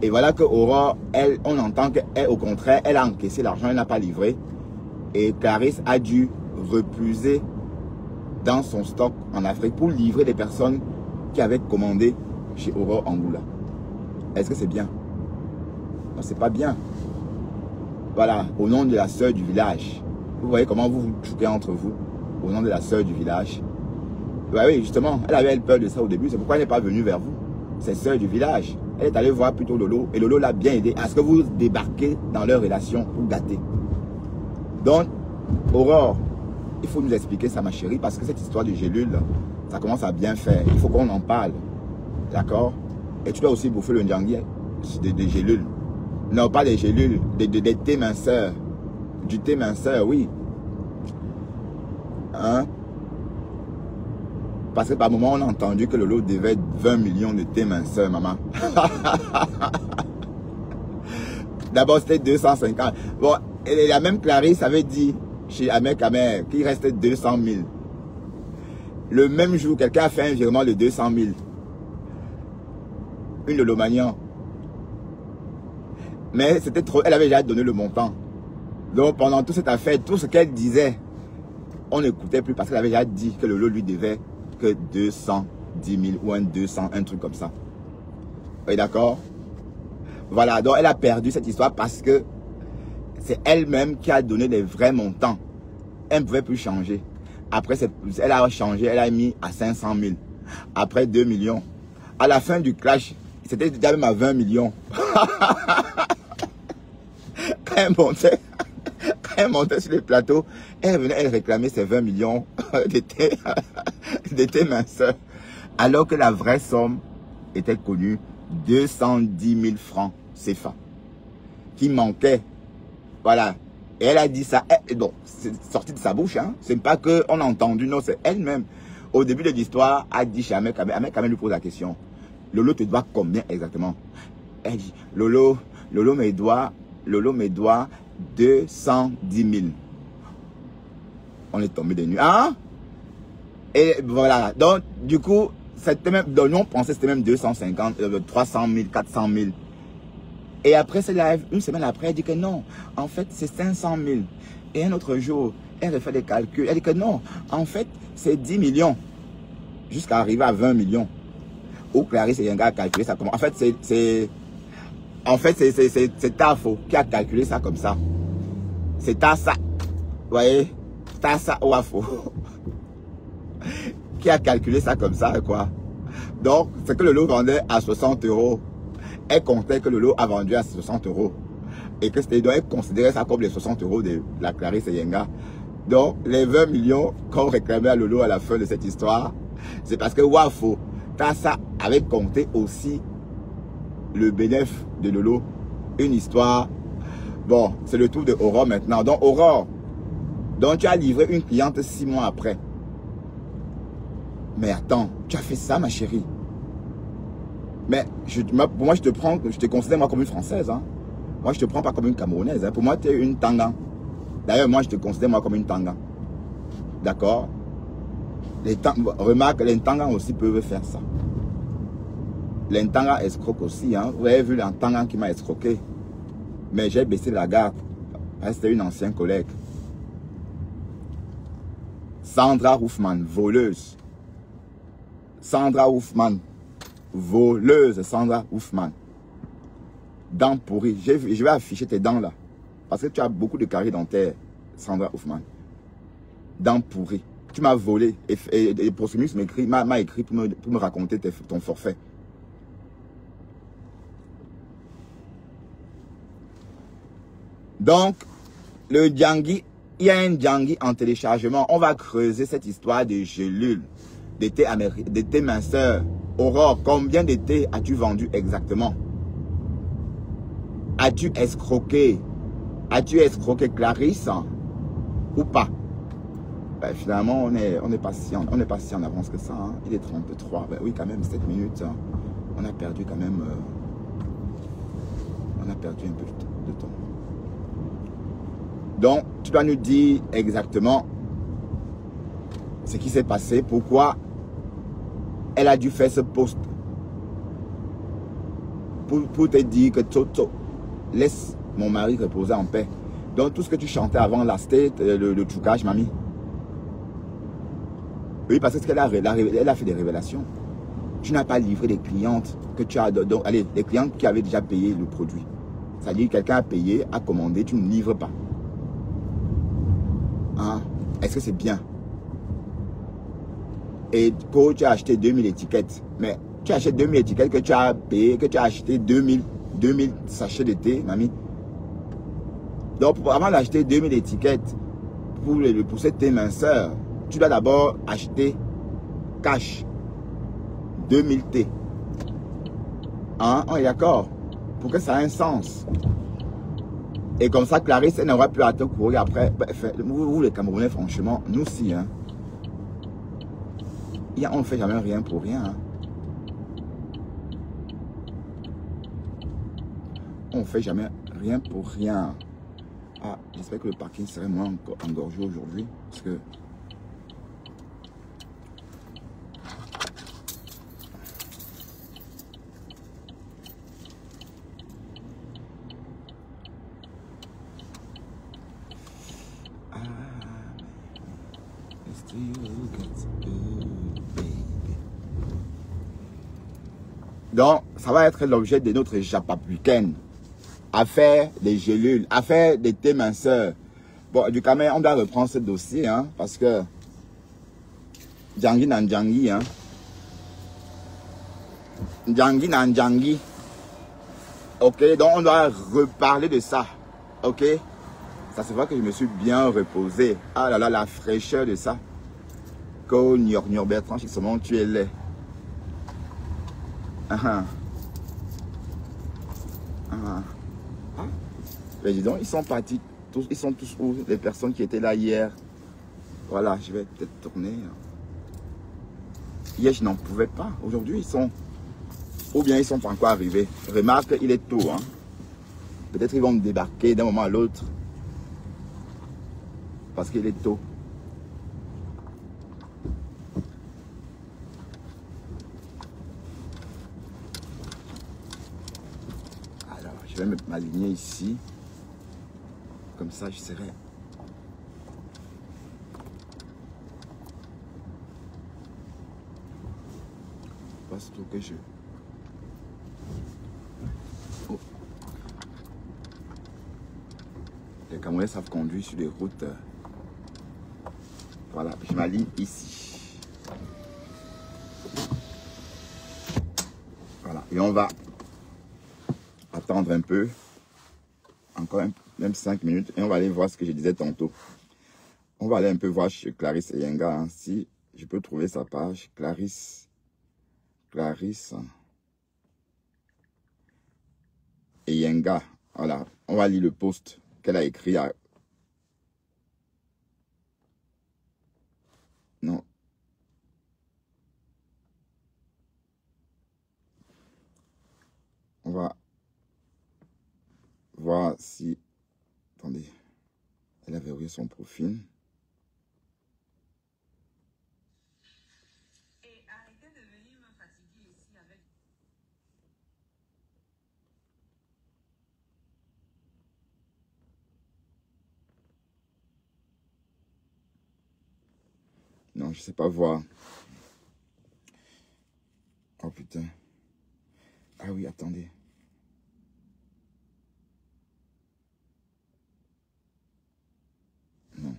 Et voilà que Aurore, elle, on entend qu'elle, au contraire, elle a encaissé l'argent, elle n'a pas livré. Et Clarisse a dû repuiser dans son stock en Afrique pour livrer des personnes qui avaient commandé chez Aurore Angoula. Est-ce que c'est bien? Non, c'est pas bien. Voilà, au nom de la sœur du village. Vous voyez comment vous vous chouquez entre vous, au nom de la sœur du village. Ouais, oui, justement, elle avait peur de ça au début, c'est pourquoi elle n'est pas venue vers vous. C'est sœur du village. Elle est allée voir plutôt Lolo, et Lolo l'a bien aidé à ce que vous débarquez dans leur relation pour gâter. Donc, Aurore, il faut nous expliquer ça, ma chérie, parce que cette histoire de gélule, ça commence à bien faire. Il faut qu'on en parle. D'accord? Et tu dois aussi bouffer le ndjanguier des gélules. Non, pas des gélules, des thés minceurs. Du thé minceur, oui. Hein? Parce que par moment, on a entendu que Lolo devait 20 millions de thé minceurs, maman. D'abord, c'était 250. Bon, et la même Clarisse avait dit chez Ahmed Kamer qu'il restait 200 000. Le même jour, quelqu'un a fait un virement de 200 000. Une de Lomagnan. Mais c'était trop, elle avait déjà donné le montant. Donc pendant toute cette affaire, tout ce qu'elle disait, on n'écoutait plus parce qu'elle avait déjà dit que Lolo lui devait que 210 000 ou un 200, un truc comme ça. Oui, d'accord? Voilà, donc elle a perdu cette histoire parce que c'est elle-même qui a donné les vrais montants. Elle ne pouvait plus changer. Après, elle a changé, elle a mis à 500 000. Après 2 millions. À la fin du clash, c'était déjà même à 20 millions. Quand elle montait sur le plateau, elle venait, elle réclamait ses 20 millions d'été minceur. Alors que la vraie somme était connue, 210 000 francs CFA. Qui manquait. Voilà. Et elle a dit ça. Bon, c'est sorti de sa bouche. Hein. C'est pas qu'on a entendu, non, c'est elle-même. Au début de l'histoire, a dit chez Ahmed Kamer. Ahmed Kamer lui pose la question. Lolo te doit combien exactement? Elle dit, Lolo me doit 210 000. On est tombé des nues. Hein? Et voilà. Donc, du coup, c'était même, donc, nous, on pensait que c'était même 250, 300 000, 400 000. Et après ce live, une semaine après, elle dit que non, en fait, c'est 500 000. Et un autre jour, elle refait des calculs. Elle dit que non, en fait, c'est 10 millions. Jusqu'à arriver à 20 millions. Où Clarisse Yenga a calculé ça comment. En fait, c'est Tafo qui a calculé ça comme ça. C'est Tassa. Vous voyez? Tassa Ouafo. Qui a calculé ça comme ça, quoi. Donc, c'est que le lot vendait à 60 €. Elle comptait que le lot a vendu à 60 €. Et que c'était, donc elle considérait ça comme les 60 € de la Clarisse Yenga. Donc, les 20 millions qu'on réclamait à Lolo à la fin de cette histoire, c'est parce que Wafo, Tassa avait compté aussi le bénéfice de Lolo. Une histoire. Bon, c'est le tour de Aurore maintenant. Donc, Aurore, donc tu as livré une cliente 6 mois après. Mais attends, tu as fait ça, ma chérie. Mais pour moi, je te considère moi comme une Française. Hein. Moi, je te prends pas comme une Camerounaise. Hein. Pour moi, tu es une Tanga. D'ailleurs, moi, je te considère moi comme une Tanga. D'accord? Remarque, les Tangas aussi peuvent faire ça. Les Tangas escroquent aussi. Hein. Vous avez vu l'Entanga qui m'a escroqué. Mais j'ai baissé la garde. C'était une ancienne collègue. Sandra Houfman, voleuse. Sandra Houfman, voleuse. Sandra Houfman. Dents pourries. Je vais afficher tes dents là. Parce que tu as beaucoup de caries dentaires, Sandra Houfman. Dents pourries. Tu m'as volé. Et Proximus m'a écrit pour me raconter ton forfait. Donc, le Djangui, il y a un Djangui en téléchargement. On va creuser cette histoire de gélules, de thé minceur. Aurore, combien de thé as-tu vendu exactement? As-tu escroqué? As-tu escroqué Clarisse ou pas? Ben, finalement, on n'est pas si en avance que ça. Hein. Il est 33. Ben, oui, quand même, 7 minutes. Hein. On a perdu quand même. On a perdu un peu de temps. Donc, tu dois nous dire exactement ce qui s'est passé. Pourquoi elle a dû faire ce post. Pour te dire que Toto, laisse mon mari reposer en paix. Donc, tout ce que tu chantais avant, là, c'était le trucage, mamie. Oui, parce qu'elle a fait des révélations. Tu n'as pas livré des clientes que tu as... Donc, allez, des clientes qui avaient déjà payé le produit. C'est-à-dire que quelqu'un a payé, a commandé, tu ne livres pas. Hein? Est-ce que c'est bien? Et quand tu as acheté 2000 étiquettes, mais tu achètes 2000 étiquettes que tu as payé, que tu as acheté 2000 sachets de thé, mamie. Donc, avant d'acheter 2000 étiquettes pour cette thé minceur, tu dois d'abord acheter cash 2000 thé. Hein? On est d'accord? Pour que ça ait un sens. Et comme ça, Clarisse, elle n'aura plus à te courir après. Vous, les Camerounais, franchement, nous aussi, hein. On ne fait jamais rien pour rien. Hein. On ne fait jamais rien pour rien. Ah, j'espère que le parking serait moins engorgé aujourd'hui. Parce que... Donc, ça va être l'objet de notre Japa week-end. À faire des gélules, à faire des thés minceurs. Bon, du Cameroun, on doit reprendre ce dossier, hein, parce que Djangui nan Djangui, hein. Djangui nan Djangui. Ok, donc on doit reparler de ça. Ok, ça se voit que je me suis bien reposé. Ah là là, la fraîcheur de ça. Ko Nior Bertrand, justement, tu es laid. Mais dis donc, ils sont partis, ils sont tous où? Les personnes qui étaient là hier. Voilà, je vais peut-être tourner. Hier, je n'en pouvais pas. Aujourd'hui, ils sont... Ou bien ils sont pas encore arrivés. Remarque, il est tôt. Hein. Peut-être ils vont me débarquer d'un moment à l'autre. parce qu'il est tôt. Alors, je vais m'aligner ici. Comme ça, je serai. Pas surtout que je. Oh. Les Camerounais savent conduire sur les routes. Voilà, je m'aligne ici. Voilà, et on va attendre un peu. Encore même 5 minutes. Et on va aller voir ce que je disais tantôt. On va aller un peu voir chez Clarisse Eyenga. Hein, si je peux trouver sa page. Clarisse Eyenga. Voilà, on va lire le post qu'elle a écrit à... Non. On va voir si... Attendez. Elle a verrouillé son profil. Et arrêtez de venir me fatiguer ici avec... Non, je sais pas voir. Oh putain. Ah oui, attendez. Non.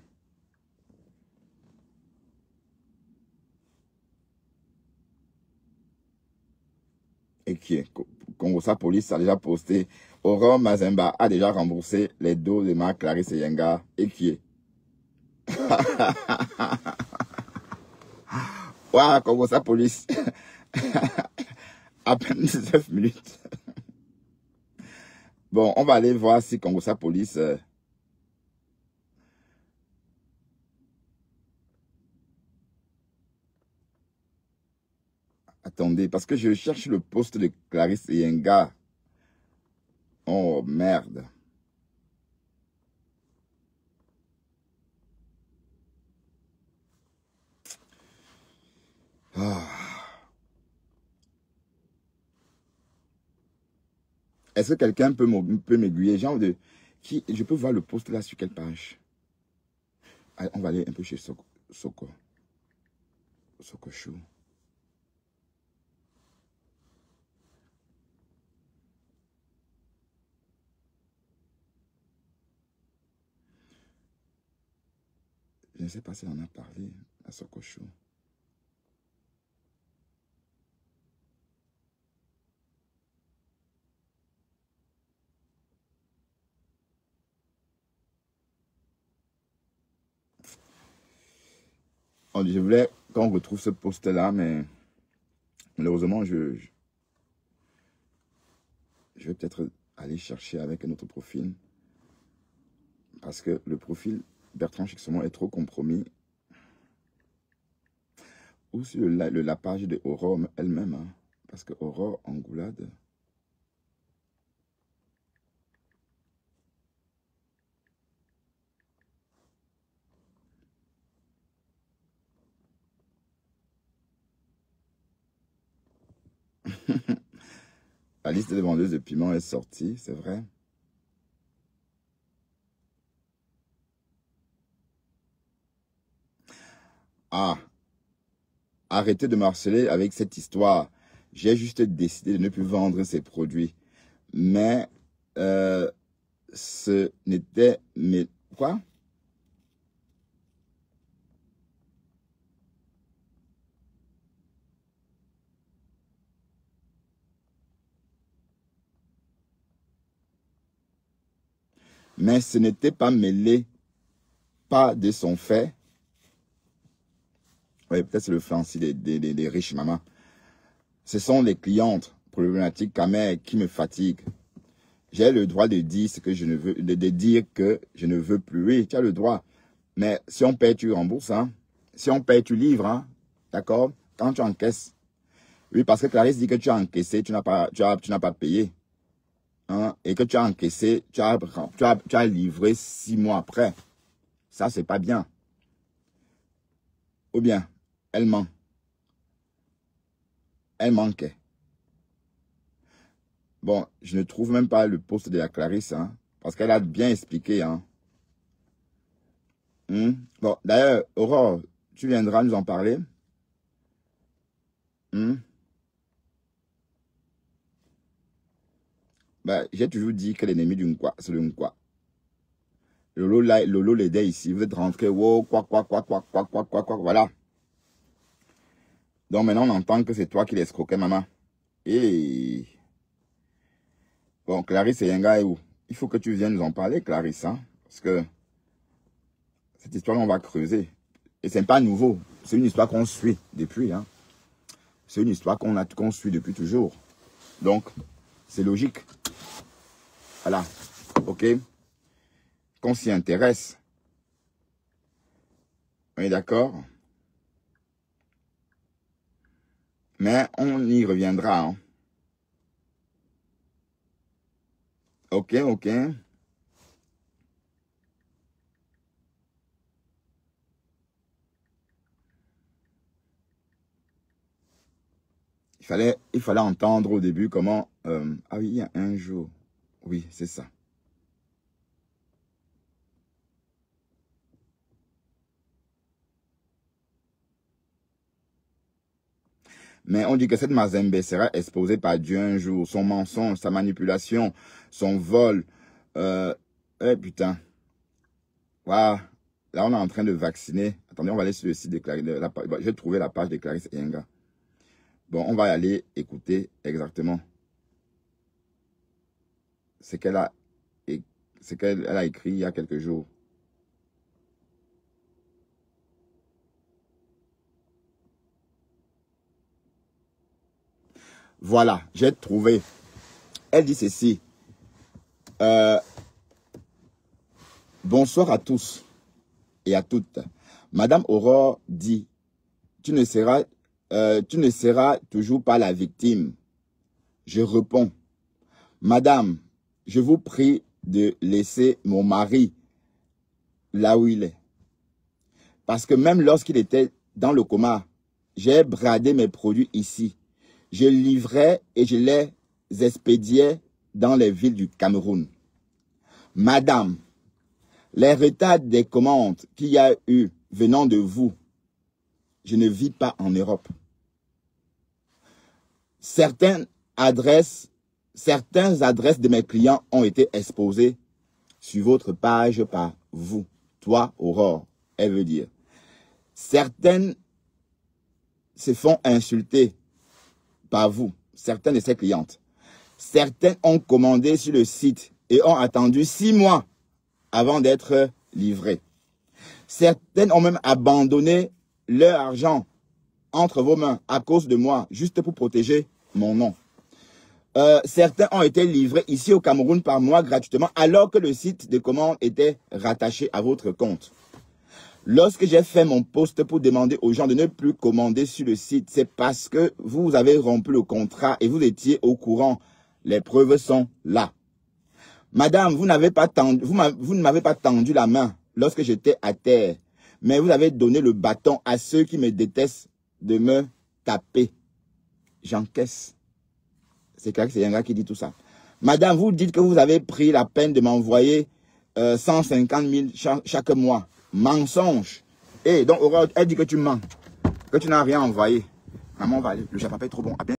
Et qui est Congosa Police a déjà posté. Aurore Mazemba a déjà remboursé les dos de ma Clarisse Eyenga. Et qui est Waouh, Congosa Police. À peine 19 minutes. Bon, on va aller voir si Congosa Police... Attendez, parce que je cherche le poste de Clarisse Eyenga. Oh, merde. Ah. Est-ce que quelqu'un peut m'aiguiller? Genre de... Je peux voir le poste là sur quelle page? Allez, on va aller un peu chez Soko Chou. Je ne sais pas si on en a parlé à Soko Chou. Je voulais qu'on retrouve ce poste-là, mais malheureusement, je vais peut-être aller chercher avec un autre profil. Parce que le profil Bertrand Chixomon est trop compromis. Ou sur la page de Aurore elle-même. Hein, parce que Aurore Angoulade... La liste des vendeuses de piment est sortie, c'est vrai. Ah, arrêtez de me harceler avec cette histoire. J'ai juste décidé de ne plus vendre ces produits. Mais ce n'était... Mais quoi? Mais ce n'était pas mêlé, pas de son fait. Oui, peut-être c'est le fancy des riches mamans. Ce sont les clientes problématiques camères qui me fatiguent. J'ai le droit de dire ce que je ne veux, de dire que je ne veux plus. Oui, tu as le droit. Mais si on paye, tu rembourses. Hein? Si on paye, tu livres. Hein? D'accord? Quand tu encaisses. Oui, parce que Clarisse dit que tu as encaissé, tu n'as pas payé. Hein? Et que tu as encaissé, tu as livré 6 mois après. Ça, c'est pas bien. Ou bien, elle ment. Elle manquait. Bon, je ne trouve même pas le post de la Clarisse, hein, parce qu'elle a bien expliqué. Hein. Bon, d'ailleurs, Aurore, tu viendras nous en parler. Ben, j'ai toujours dit que l'ennemi du Nkwa, c'est le Nkwa. Lolo l'aidait ici. Vous êtes rentré, wow, quoi, voilà. Donc maintenant, on entend que c'est toi qui l'escroquais, maman. Et bon, Clarisse et Yenga est où? Il faut que tu viennes nous en parler, Clarisse, hein, parce que cette histoire, on va creuser. Et c'est pas nouveau. C'est une histoire qu'on suit depuis. Hein. C'est une histoire qu'on suit depuis toujours. Donc, c'est logique. Voilà. OK? Qu'on s'y intéresse. On est d'accord? Mais on y reviendra. Hein. OK. Il fallait entendre au début comment... ah oui, il y a un jour. Oui, c'est ça. Mais on dit que cette Mazembe sera exposée par Dieu un jour. Son mensonge, sa manipulation, son vol. Putain. Waouh. Là, on est en train de vacciner. Attendez, on va aller sur le site de Clarisse. Je vais trouver la page de Clarisse Yenga. Bon, on va aller écouter exactement ce qu'elle a écrit il y a quelques jours. Voilà, j'ai trouvé. Elle dit ceci. Bonsoir à tous et à toutes. Madame Aurore dit, tu ne seras toujours pas la victime. Je réponds, Madame, je vous prie de laisser mon mari là où il est. Parce que même lorsqu'il était dans le coma, j'ai bradé mes produits ici. Je livrais et je les expédiais dans les villes du Cameroun. Madame, les retards des commandes qu'il y a eu venant de vous, je ne vis pas en Europe. Certaines adresses de mes clients ont été exposées sur votre page par vous. Toi, Aurore, elle veut dire. Certaines se font insulter par vous, certaines de ces clientes. Certaines ont commandé sur le site et ont attendu 6 mois avant d'être livrées. Certaines ont même abandonné leur argent entre vos mains à cause de moi, juste pour protéger mon nom. Certains ont été livrés ici au Cameroun par moi gratuitement alors que le site de commande était rattaché à votre compte. Lorsque j'ai fait mon post pour demander aux gens de ne plus commander sur le site, c'est parce que vous avez rompu le contrat et vous étiez au courant. Les preuves sont là. Madame, vous ne m'avez pas tendu la main lorsque j'étais à terre, mais vous avez donné le bâton à ceux qui me détestent de me taper. J'encaisse. C'est Clarisse Yenga qui dit tout ça. Madame, vous dites que vous avez pris la peine de m'envoyer 150 000 chaque mois. Mensonge. Et donc, Aurore, elle dit que tu mens, que tu n'as rien envoyé. Maman va aller, le chapeau est trop bon.